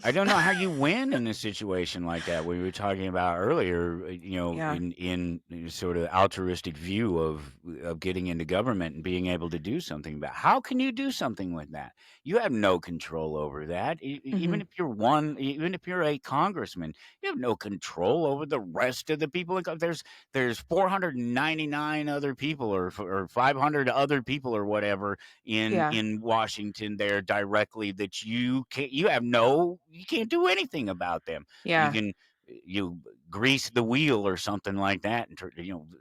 I ridiculous. don't know how you win in a situation like that. We were talking about earlier, Yeah, in sort of altruistic view of getting into government and being able to do something about. How can you do something with that? You have no control over that. Even mhm, if even if you're a congressman, you have no control over the rest of the people. There's 499 other people, or 500 other people or whatever yeah, in Washington there directly, that you can't do anything about them. You yeah, can you grease the wheel or something like that, and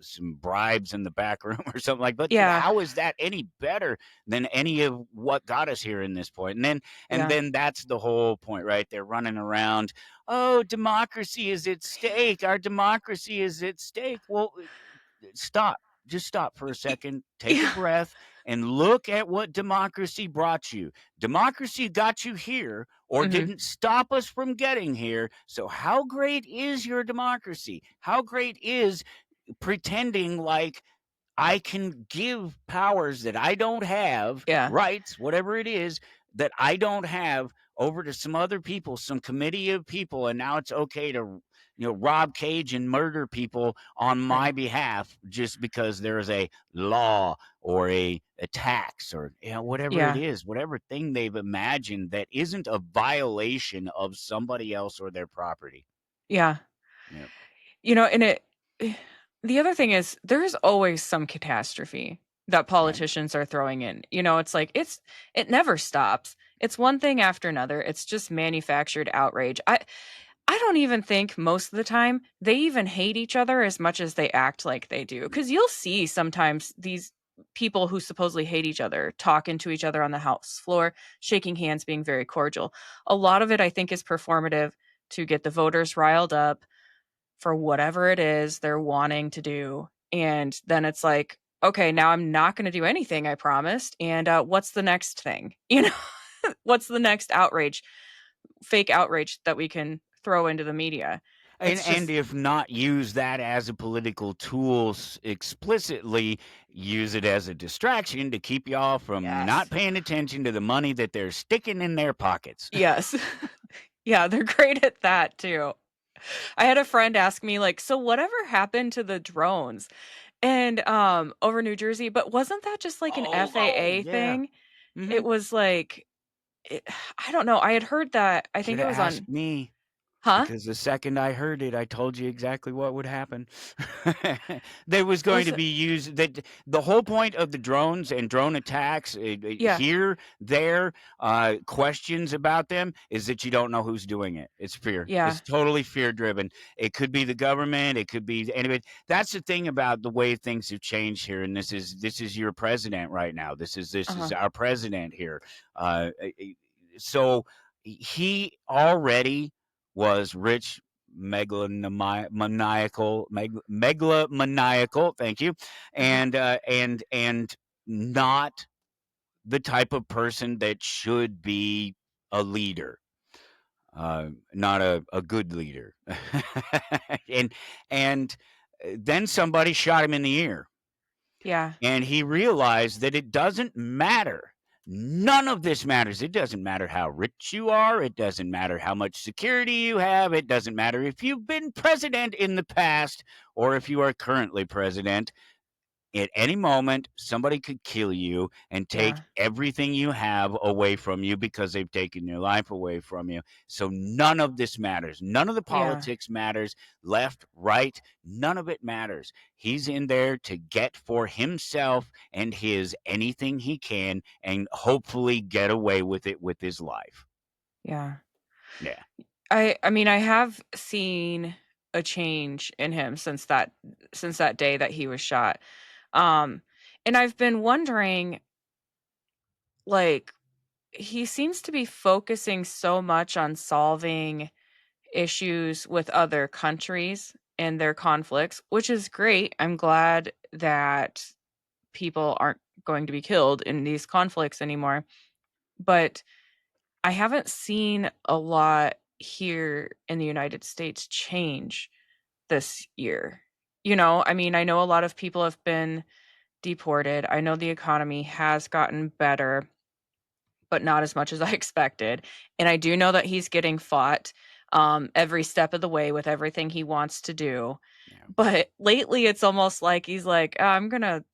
some bribes in the back room or something like. But yeah, how is that any better than any of what got us here in this point? And yeah, then that's the whole point, right? They're running around. Oh, democracy is at stake. Our democracy is at stake. Well, stop. Just stop for a second, take a yeah, breath, and look at what democracy brought you. Democracy got you here, or mhm, didn't stop us from getting here. So, how great is your democracy? How great is pretending like I can give powers that I don't have, yeah, rights, whatever it is, that I don't have, over to some other people, some committee of people, and now it's okay rob cage and murder people on my Right. behalf just because there's a law or a tax or whatever it Yeah. is, whatever thing they've imagined that isn't a violation of somebody else or their property. Yeah. Yeah. And the other thing is there's always some catastrophe that Right. politicians are throwing in. It's like it never stops. It's one thing after another. It's just manufactured outrage. I don't even think most of the time they even hate each other as much as they act like they do. Cuz you'll see sometimes these people who supposedly hate each other talking to each other on the house floor, shaking hands, being very cordial. A lot of it I think is performative to get the voters riled up for whatever it is they're wanting to do. And then it's like, okay, now I'm not going to do anything I promised. And what's the next thing? What's the next outrage, fake outrage that we can throw into the media? It's And just, if not use that as a political tool explicitly, use it as a distraction to keep y'all from not yes, paying attention to the money that they're sticking in their pockets. yes. Yeah, they're great at that too. I had a friend ask me, like, so whatever happened to the drones? And over New Jersey, but wasn't that just like an Oh, FAA yeah. thing? It Mhm. was like It I don't know, I had heard that I think it Shoulda was on asked me. Huh? Because the second I heard it, I told you exactly what would happen. There was going Was to it be used that the whole point of the drones and drone attacks, Yeah, here, there, questions about them is that you don't know who's doing it. It's fear. yeah, It's totally fear driven. It could be the government. It could be anybody. That's the thing about the way things have changed here. And this is your president right now. This is uh-huh, our president here. So he already was rich, megalomaniacal. Thank you, uh-huh, and not the type of person that should be a leader. Not a good leader, and and then somebody shot him in the ear, yeah, and he realized that it doesn't matter. None of this matters. It doesn't matter how rich you are. It doesn't matter how much security you have. It doesn't matter if you've been president in the past or if you are currently president. At any moment, somebody could kill you and take yeah, everything you have away from you because they've taken your life away from you. So none of this matters. None of the yeah, politics matters. Left, right, none of it matters. He's in there to get for himself and his anything he can and hopefully get away with it with his life. yeah. Yeah. I mean, I have seen a change in him since that day that he was shot, um, and I've been wondering, like, he seems to be focusing so much on solving issues with other countries and their conflicts, which is great. I'm glad that people aren't going to be killed in these conflicts anymore. But I haven't seen a lot here in the United States change this year. I mean, I know a lot of people have been deported. I know the economy has gotten better, but not as much as I expected. And I do know that he's getting fought every step of the way with everything he wants to do. Yeah. But lately, it's almost like he's like, I'm going to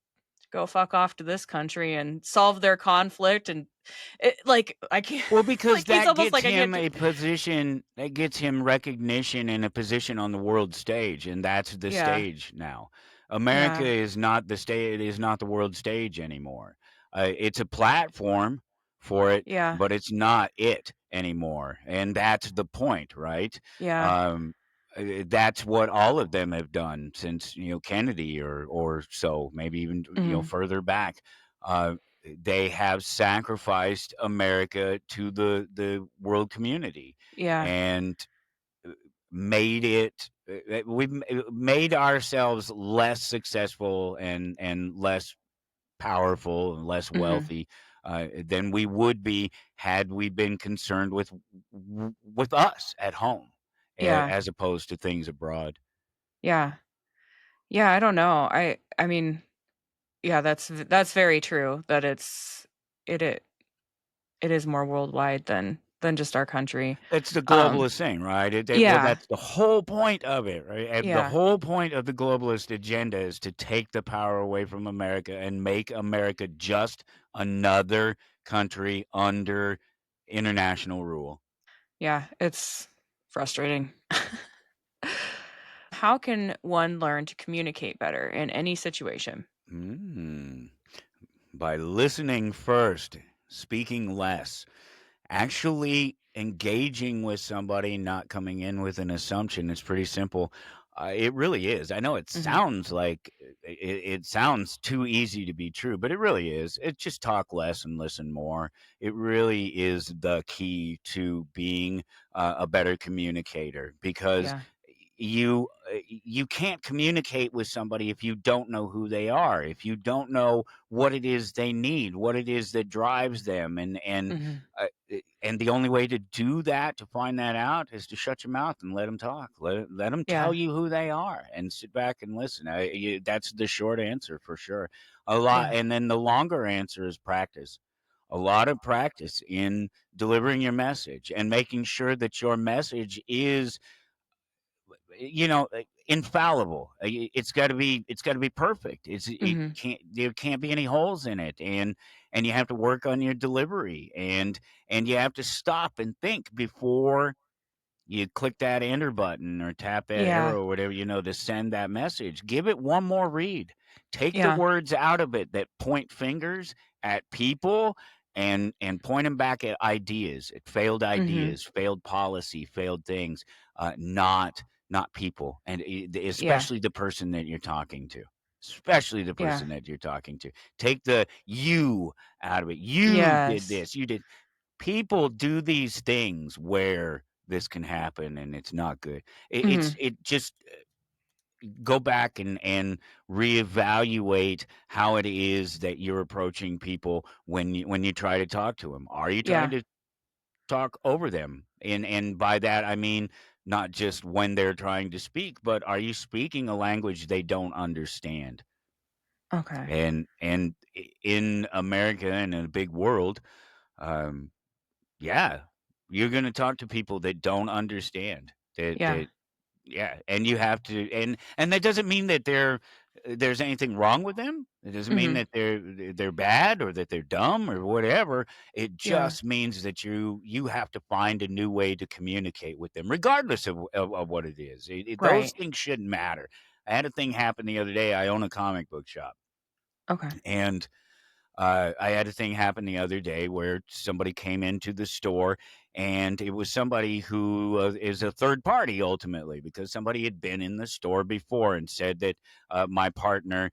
go fuck off to this country and solve their conflict. And like, I can't, Well, because like, he's that almost gets like, I can't him do, a position, that gets him recognition and a position on the world stage, and that's the yeah, stage now. America yeah, is not the stage, it is not the world stage anymore. It's a platform for it, yeah, but it's not it anymore, and that's the point, right? yeah, Um, that's what all of them have done since Kennedy or so, maybe even mhm, further back. Uh, they have sacrificed America to the world community yeah, and made it we've made ourselves less successful and less powerful and less mhm, wealthy than we would be had we been concerned with us at home yeah, as opposed to things abroad. yeah, yeah. I don't know. I mean, yeah, that's very true. That it it is more worldwide than. than just our country. It's the Um, globalist thing, right? Well, yeah, that's the whole point of it, right? And the yeah, whole point of the globalist agenda is to take the power away from America and make America just another country under international rule. yeah, it's frustrating. How can one learn to communicate better in any situation? Mm. By listening first, speaking less, actually engaging with somebody, not coming in with an assumption. It's pretty simple. It really is. I know it Mhm. sounds like it sounds too easy to be true, but it really is. It's just talk less and listen more. It really is the key to being a better communicator, because Yeah. you can't communicate with somebody if you don't know who they are, if you don't know what it is they need, what it is that drives them, Mhm. and the only way to do that, to find that out, is to shut your mouth and let them talk. Let them tell Yeah. you who they are, and sit back and listen. That's the short answer for sure. A lot, Yeah. and then the longer answer is practice. A lot of practice in delivering your message and making sure that your message is, infallible. It's got to be perfect. It Mhm. can't there can't be any holes in it, and you have to work on your delivery, and you have to stop and think before you click that enter button or tap that Yeah. arrow or whatever, to send that message. Give it one more read. Take the Yeah. words out of it that point fingers at people, and point them back at Mhm. ideas, failed policy, failed things, not people, and Yeah. especially the person that you're talking to. Especially the Yeah. person that you're talking to. Take the you out of it. You did Yes. this. You did. People do these things where this can happen, and it's not good. Mhm. It just go back and reevaluate how it is that you're approaching people when you try to talk to them. Are you trying Yeah. to talk over them? And by that I mean not just when they're trying to speak, but are you speaking a language they don't understand? Okay. And in America and in a big world, um, yeah, you're gonna talk to people that don't understand, Yeah. yeah, and you have to, and that doesn't mean that there's anything wrong with them. It doesn't mean Mhm. that they're bad or that they're dumb or whatever. It Yeah. just means that you have to find a new way to communicate with them, regardless of what it is. Those Right. things shouldn't matter. I had a thing happen the other day. I own a comic book shop, Okay. and I had a thing happen the other day where somebody came into the store, and it was somebody who is a third party ultimately, because somebody had been in the store before and said that my partner,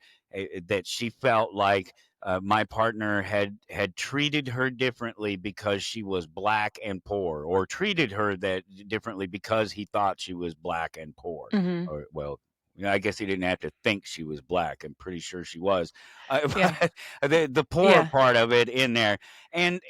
that she felt like my partner had treated her differently because she was black and poor, or treated her that differently because he thought she was black and poor. Mhm. Or, well, I guess he didn't have to think she was black. I'm pretty sure she was. Yeah. But the poor Yeah. part of it in there, and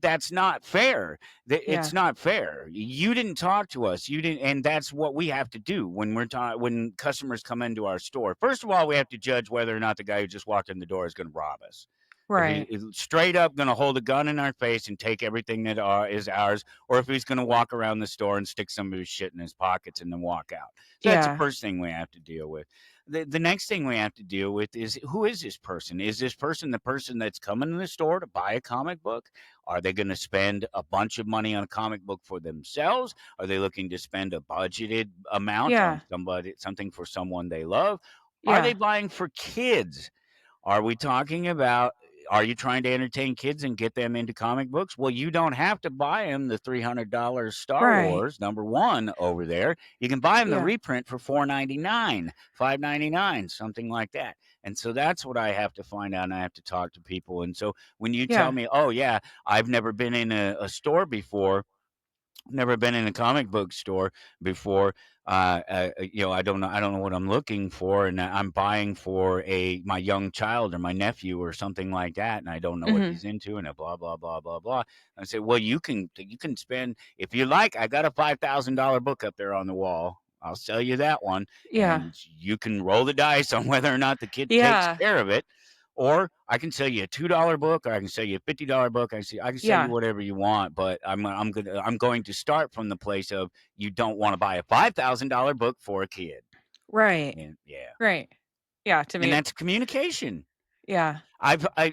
that's not fair. It's Yeah. not fair. You didn't talk to us. You didn't, and that's what we have to do when customers come into our store. First of all, we have to judge whether or not the guy who just walked in the door is going to rob us. If he Right. is straight up going to hold a gun in our face and take everything that is ours, or if he's going to walk around the store and stick some of his shit in his pockets and then walk out. So that's the Yeah. first thing we have to deal with. The next thing we have to deal with is, who is this person? Is this person the person that's coming to the store to buy a comic book? Are they going to spend a bunch of money on a comic book for themselves? Are they looking to spend a budgeted amount on Yeah. something for someone they love? Are they Yeah. buying for kids? Are we talking about, are you trying to entertain kids and get them into comic books? Well, you don't have to buy them the $300 Star Right. Wars #1 over there. You can buy them the Yeah. reprint for $4.99, $5.99, something like that. And so that's what I have to find out, and I have to talk to people. And so when you tell Yeah. me, "Oh, yeah, I've never been in a store before," never been in a comic book store before. I don't know what I'm looking for, and I'm buying for a my young child or my nephew or something like that, and I don't know what Mhm. he's into, and a blah blah blah blah blah. I say, well, you can spend, if you like. I got a $5,000 book up there on the wall. I'll sell you that one, Yeah. and you can roll the dice on whether or not the kid takes Yeah. care of it. Or I can sell you a $2 book, or I can sell you a $50 book. I can sell you Yeah. whatever you want, but I'm going to start from the place of you don't want to buy a $5,000 book for a kid. Right. And yeah. Right. Yeah, to And me that's communication. yeah.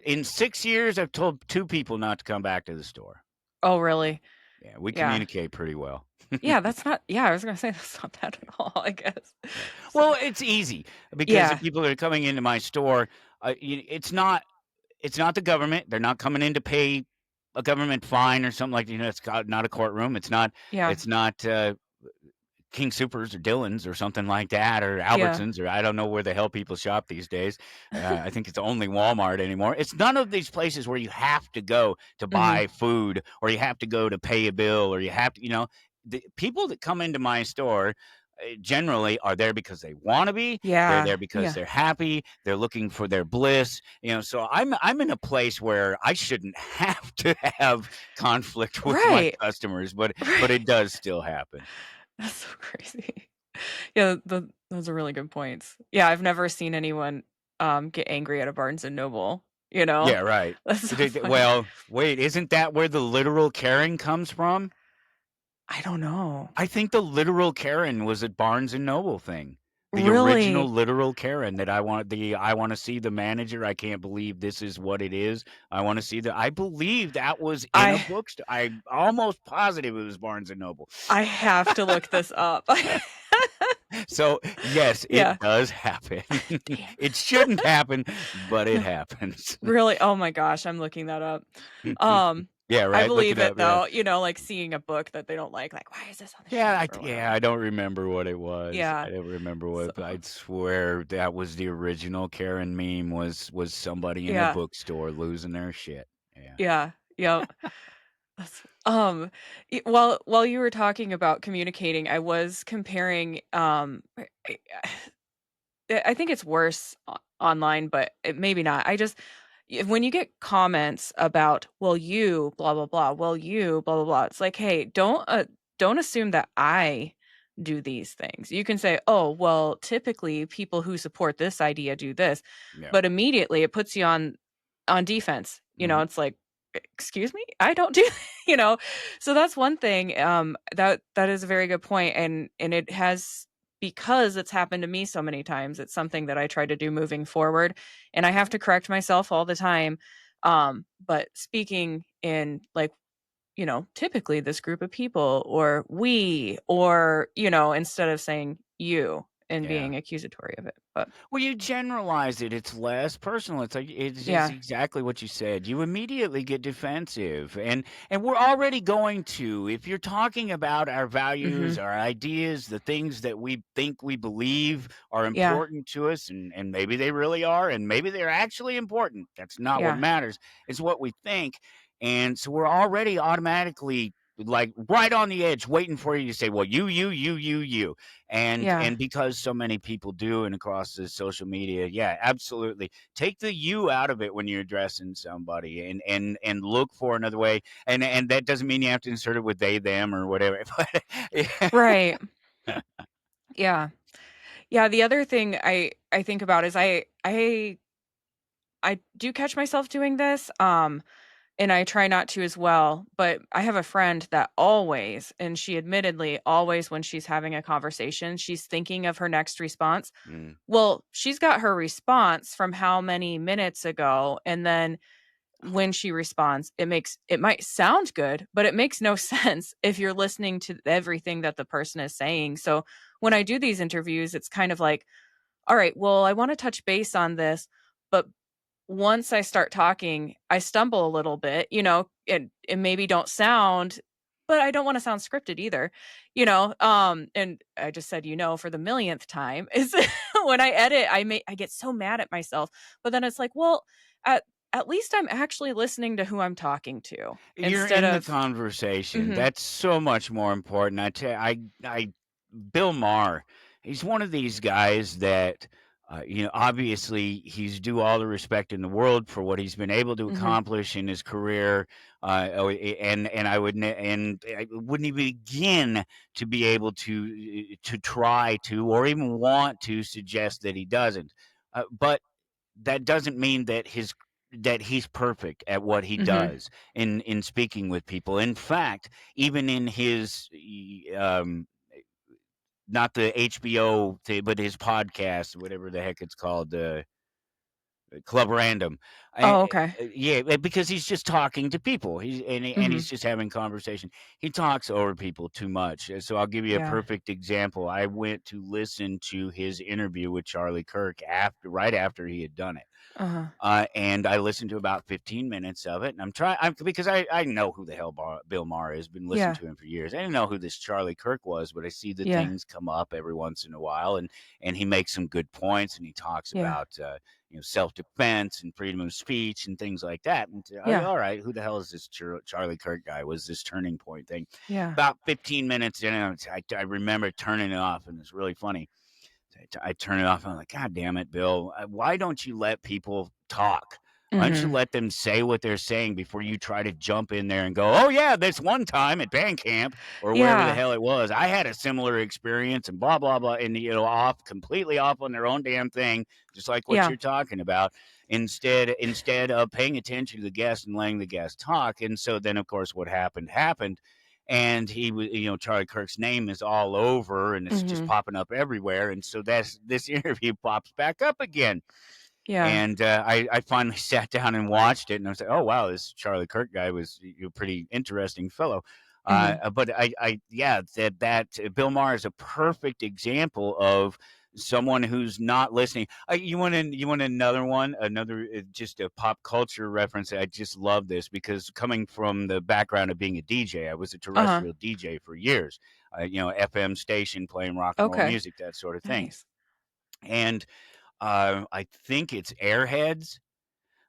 In 6 years I've told 2 people not to come back to the store. Oh, really? Yeah, we Yeah. communicate pretty well. Yeah, that's not yeah, I was gonna say that's not bad at all, I guess. Yeah. So Well, it's easy because the yeah. people that are coming into my store, it's not the government. They're not coming in to pay a government fine or something like, not a courtroom. Yeah. It's not King Supers or Dillons or something like that, or Yeah. Albertsons, or I don't know where the hell people shop these days. I think it's only Walmart anymore. It's none of these places where you have to go to Mhm. buy food, or you have to go to pay a bill, or you have to, the people that come into my store generally are there because they want to be. They're Yeah. there because Yeah. they're happy. They're looking for their bliss. So I'm in a place where I shouldn't have to have conflict with my Right. customers, but Right. it does still happen. That's so crazy. Yeah, those are really good points. Yeah, I've never seen anyone, get angry at a Barnes& and Noble, you know? Yeah, right. That's so funny. Well, wait, isn't that where the literal Karen comes from? I don't know. I think the literal Karen was a Barnes& and Noble thing. The original Really? literal Karen that I wanna see the manager, I can't believe this is what it is. I believe that was in a I bookstore. I'm almost positive it was Barnes& and Noble. I have to look this up. So, yes, Yeah. it does happen. Damn. It shouldn't happen, but it happens. Really? Oh my gosh, I'm looking that up. Um, Yeah, I right, look it believe up, it yeah. though, like seeing a book that they don't like, "Why is this on the Yeah, shelf?" or I whatever. don't remember what it was. Yeah. I don't remember So what, but I'd swear that was the original Karen meme was somebody in a yeah. bookstore losing their shit. Yeah. Yeah. Yep. That's while you were talking about communicating, I was comparing, I think it's worse online, but maybe not. When you get comments about, "Well, you blah blah blah," "Well, you blah blah blah," it's like, "Hey, don't assume that I do these things." You can say, "Oh, well, typically people who support this idea do this," Yeah. but immediately it puts you on defense. Mhm. It's like, "Excuse me? I don't do," you know? So that's one thing, that is a very good point, and it has because it's happened to me so many times, it's something that I try to do moving forward, and I have to correct myself all the time, but speaking in, like, typically this group of people or we or, instead of saying you and Yeah. being accusatory of it, but Well, you generalize it, it's less personal, it's yeah. exactly what you said. You immediately get defensive, and we're already going to, if you're talking about our values, Mhm. our ideas, the things that we think we believe are Yeah. important to us, and maybe they really are, and maybe they're actually important. That's not what Yeah. matters. It's what we think. And so we're already automatically like right on the edge waiting for you to say, well, you, Yeah. and because so many people do, and across the social media, yeah, absolutely, take the you out of it when you're addressing somebody, and look for another way. And that doesn't mean you have to insert it with they them or whatever. But yeah. Right. Yeah. Yeah, the other thing I think about is I do catch myself doing this, and I try not to as well, but I have a friend that always, and she admittedly always when she's having a conversation, she's thinking of her next response. Mm, Well, she's got her response from how many minutes ago, and then when she responds, it might sound good, but it makes no sense if you're listening to everything that the person is saying. So, when I do these interviews, it's kind of like, "All right, well, I wanna touch base on this," but once I start talking, I stumble a little bit, and maybe don't sound but I don't wanna sound scripted either, and I just said, for the millionth time is when I edit, I get so mad at myself, but then it's like, well, at at least I'm actually listening to who I'm talking to you're instead in the of conversation. Mhm, That's so much more important. I Bill Maher, he's one of these guys that, obviously he's due all the respect in the world for what he's been able to mhm, accomplish in his career. And I wouldn't even begin to be able to try to, or even want to suggest that he doesn't. But that doesn't mean that he's perfect at what he Mhm. does in speaking with people. In fact, even in his not the HBO thing, but his podcast, whatever the heck it's called, Club Random. Oh, okay. Yeah, because he's just talking to people. Mhm. He's just having conversation. He talks over people too much. So I'll give you a Yeah. perfect example. I went to listen to his interview with Charlie Kirk right after he had done it. Uh-huh. And I listened to about 15 minutes of it, and because I know who the hell Bill Maher is. Been listening Yeah. to him for years. I didn't know who this Charlie Kirk was, but I see the Yeah. things come up every once in a while, and he makes some good points, and he talks Yeah. about self defense and freedom of speech and things like that. And Yeah. all right, who the hell is this Charlie Kirk guy? Was this turning point thing? Yeah. About 15 minutes in, I remember turning it off, and it's really funny. I turn it off. I'm like, God damn it, Bill. Why don't you let people talk? Why don't you Mhm. let them say what they're saying before you try to jump in there and go, oh, yeah, this one time at band camp or wherever the Yeah. hell it was, I had a similar experience and blah, blah, blah. And, completely off on their own damn thing, just like what Yeah. you're talking about, instead of paying attention to the guest and letting the guest talk. And so then, of course, what happened. And he was, Charlie Kirk's name is all over and it's just Mhm. popping up everywhere. And so this interview pops back up again. Yeah. And I finally sat down and watched it, and I was like, "Oh wow, this Charlie Kirk guy was a pretty interesting fellow." Mhm. But yeah, that Bill Maher is a perfect example of someone who's not listening. You want another one, another just a pop culture reference. I just love this because coming from the background of being a DJ, I was a Uh-huh. terrestrial DJ for years. FM station playing rock and roll Okay. music, that sort of thing, Nice. and I think it's Airheads,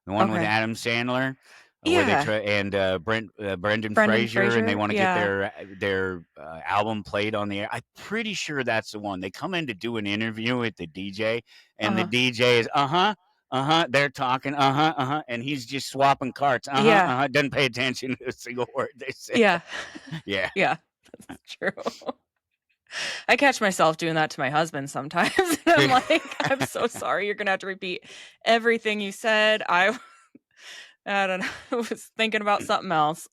the one with Okay. Adam Sandler, where they Yeah. try and Brendan Brendan Fraser, and they Fraser? want to get Yeah. their album played on the air. I'm pretty sure that's the one. They come in to do an interview with the DJ, and the Uh-huh. DJ is They're talking and he's just swapping carts. Yeah. Doesn't pay attention to a single word they say. Yeah. Yeah, Yeah. That's true. I catch myself doing that to my husband sometimes, and I'm like, "I'm so sorry, you're gonna have to repeat everything you said. I don't know, I was thinking about something else."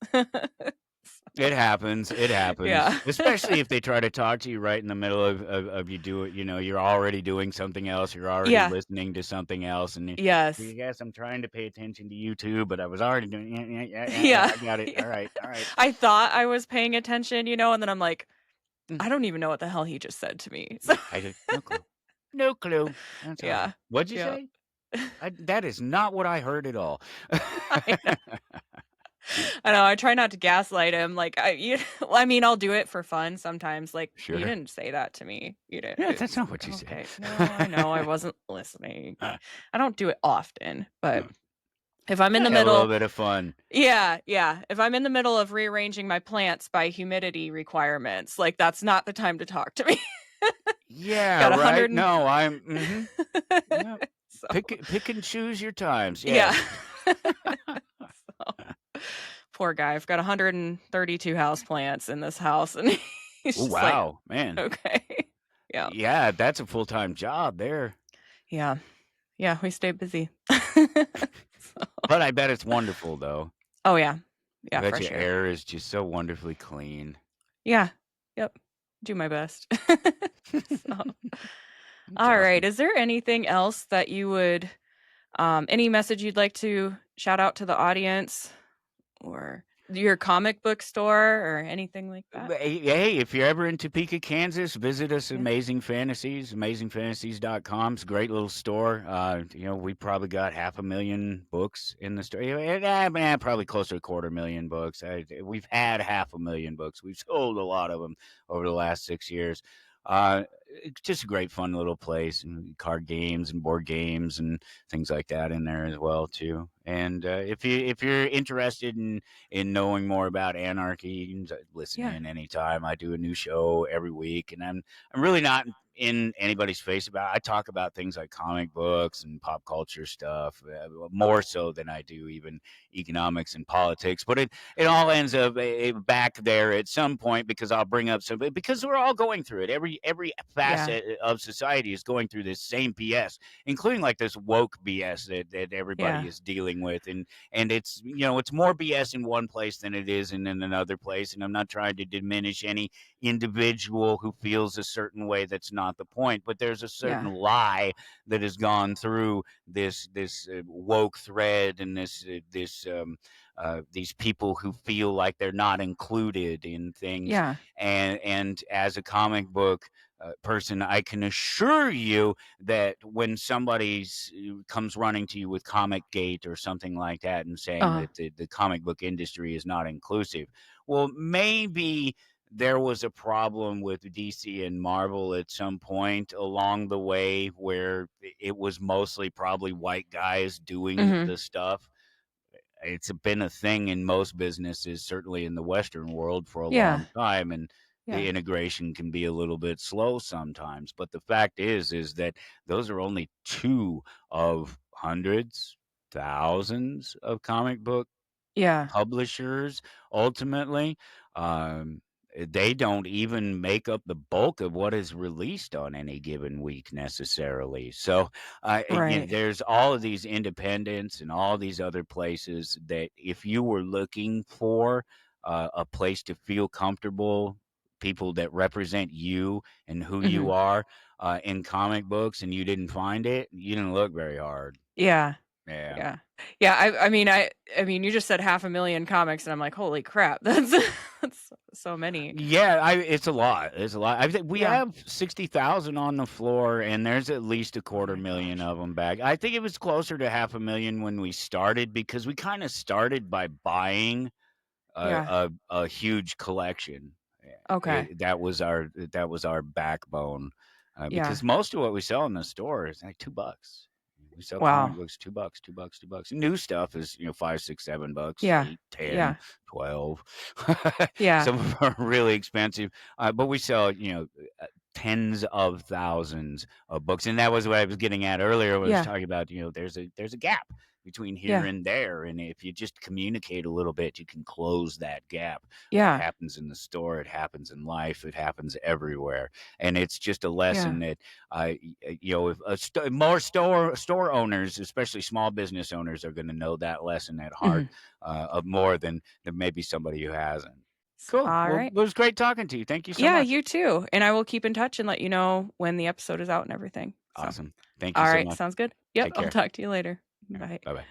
It happens, it happens, Yeah. especially if they try to talk to you right in the middle of you do it, you're already doing something else, you're already Yeah. listening to something else, and Yes. you "Yes, I'm trying to pay attention to you too, but I was already doing yeah, yeah, yeah, yeah, yeah, Yeah. I got it. Yeah. All right. I thought I was paying attention, and then I'm like, Mm, "I don't even know what the hell he just said to me." So I did no clue. No clue. That's all right. yeah. What'd you Yeah. say? That is not what I heard at all. I know. I know, I try not to gaslight him, like, well, I mean, I'll do it for fun sometimes, like, "You Sure. didn't say that to me. You didn't." Yeah, that's It's not what you said. okay. "No, I know, I wasn't listening." I don't do it often, but if I'm in the Have a little middle. bit of fun. Yeah, yeah, if I'm in the middle of rearranging my plants by humidity requirements, like, that's not the time to talk to me. Yeah, Got right. 100 and No, yep. So, Pick and choose your times. yeah. Yes. So, poor guy, I've got 132 houseplants in this house, and he's Oh, just like, wow, man. "Okay." Yeah. Yeah, that's a full-time job there. Yeah. Yeah, we stay busy. So But I bet it's wonderful, though. oh, yeah. I Yeah, bet for your sure. air is just so wonderfully clean. Yeah. Yep. Do my best. So, It's alright, awesome. is there anything else that you would any message you'd like to shout out to the audience or your comic book store or anything like that? Hey, if you're ever in Topeka, Kansas, visit us at Yeah. Amazing Fantasies, amazingfantasies.com. It's a great little store. We probably got 500,000 books in the store. Probably close to 250,000 books. We've had 500,000 books. We've sold a lot of them over the last 6 years. It's just a great, fun little place, and card games and board games and things like that in there as well too. And if you're interested in knowing more about Anarchy, you can listen Yeah. in anytime. I do a new show every week, and I'm really not in anybody's face about. I talk about things like comic books and pop culture stuff, more so than I do even economics and politics. But it all ends up back there at some point, because I'll bring up something, because we're all going through it. Every Yeah. facet of society is going through this same BS, including like this woke BS that everybody Yeah. is dealing with, and it's, it's more BS in one place than it is in another place. And I'm not trying to diminish any individual who feels a certain way. That's not the point. But there's a certain Yeah. lie that has gone through this woke thread, and these people who feel like they're not included in things. Yeah. And as a comic book person, I can assure you that when somebody comes running to you with Comic Gate or something like that, and saying Uh, that the comic book industry is not inclusive, well, maybe there was a problem with DC and Marvel at some point along the way, where it was mostly probably white guys doing mhm. the stuff. It's been a thing in most businesses, certainly in the Western world, for a Yeah. long time, and the Yeah. integration can be a little bit slow sometimes. But the fact is that those are only two of hundreds, thousands of comic book Yeah. publishers. Ultimately, they don't even make up the bulk of what is released on any given week necessarily. So, Right. there's all of these independents and all these other places that, if you were looking for a place to feel comfortable, people that represent you and who you Mhm. are in comic books, and you didn't find it, you didn't look very hard. Yeah. Yeah. Yeah. Yeah, I mean, you just said 500,000 comics, and I'm like, "Holy crap." That's that's so many. Yeah, it's a lot. It's a lot. I think we Yeah. have 60,000 on the floor, and there's at least a Oh quarter my million gosh. of them back. I think it was closer to 500,000 when we started, because we kind of started by buying Yeah. a huge collection. Okay. That was our backbone, Yeah. because most of what we sell in the store is like $2. We sell comic Wow. books, $2, $2, $2. New stuff is, 5, 6, $7, Yeah. 8, 10, Yeah. 12. Yeah. Some of them are really expensive, but we sell, tens of thousands of books. And that was what I was getting at earlier when I was Yeah. talking about, there's a gap between here Yeah. and there. And if you just communicate a little bit, you can close that gap. What Yeah. happens in the store, it happens in life, it happens everywhere. And it's just a Yeah. lesson that if more store owners, especially small business owners, are going to know that lesson at heart, Mhm. of more than maybe somebody who hasn't. Cool. Well, Alright. it was great talking to you. Thank you so Yeah, much. you too, and I will keep in touch and let you know when the episode is out and everything. So, Awesome. Thank you so alright, much. sounds good. Yep, Take I'll care. talk to you later. All right. Bye. Bye bye.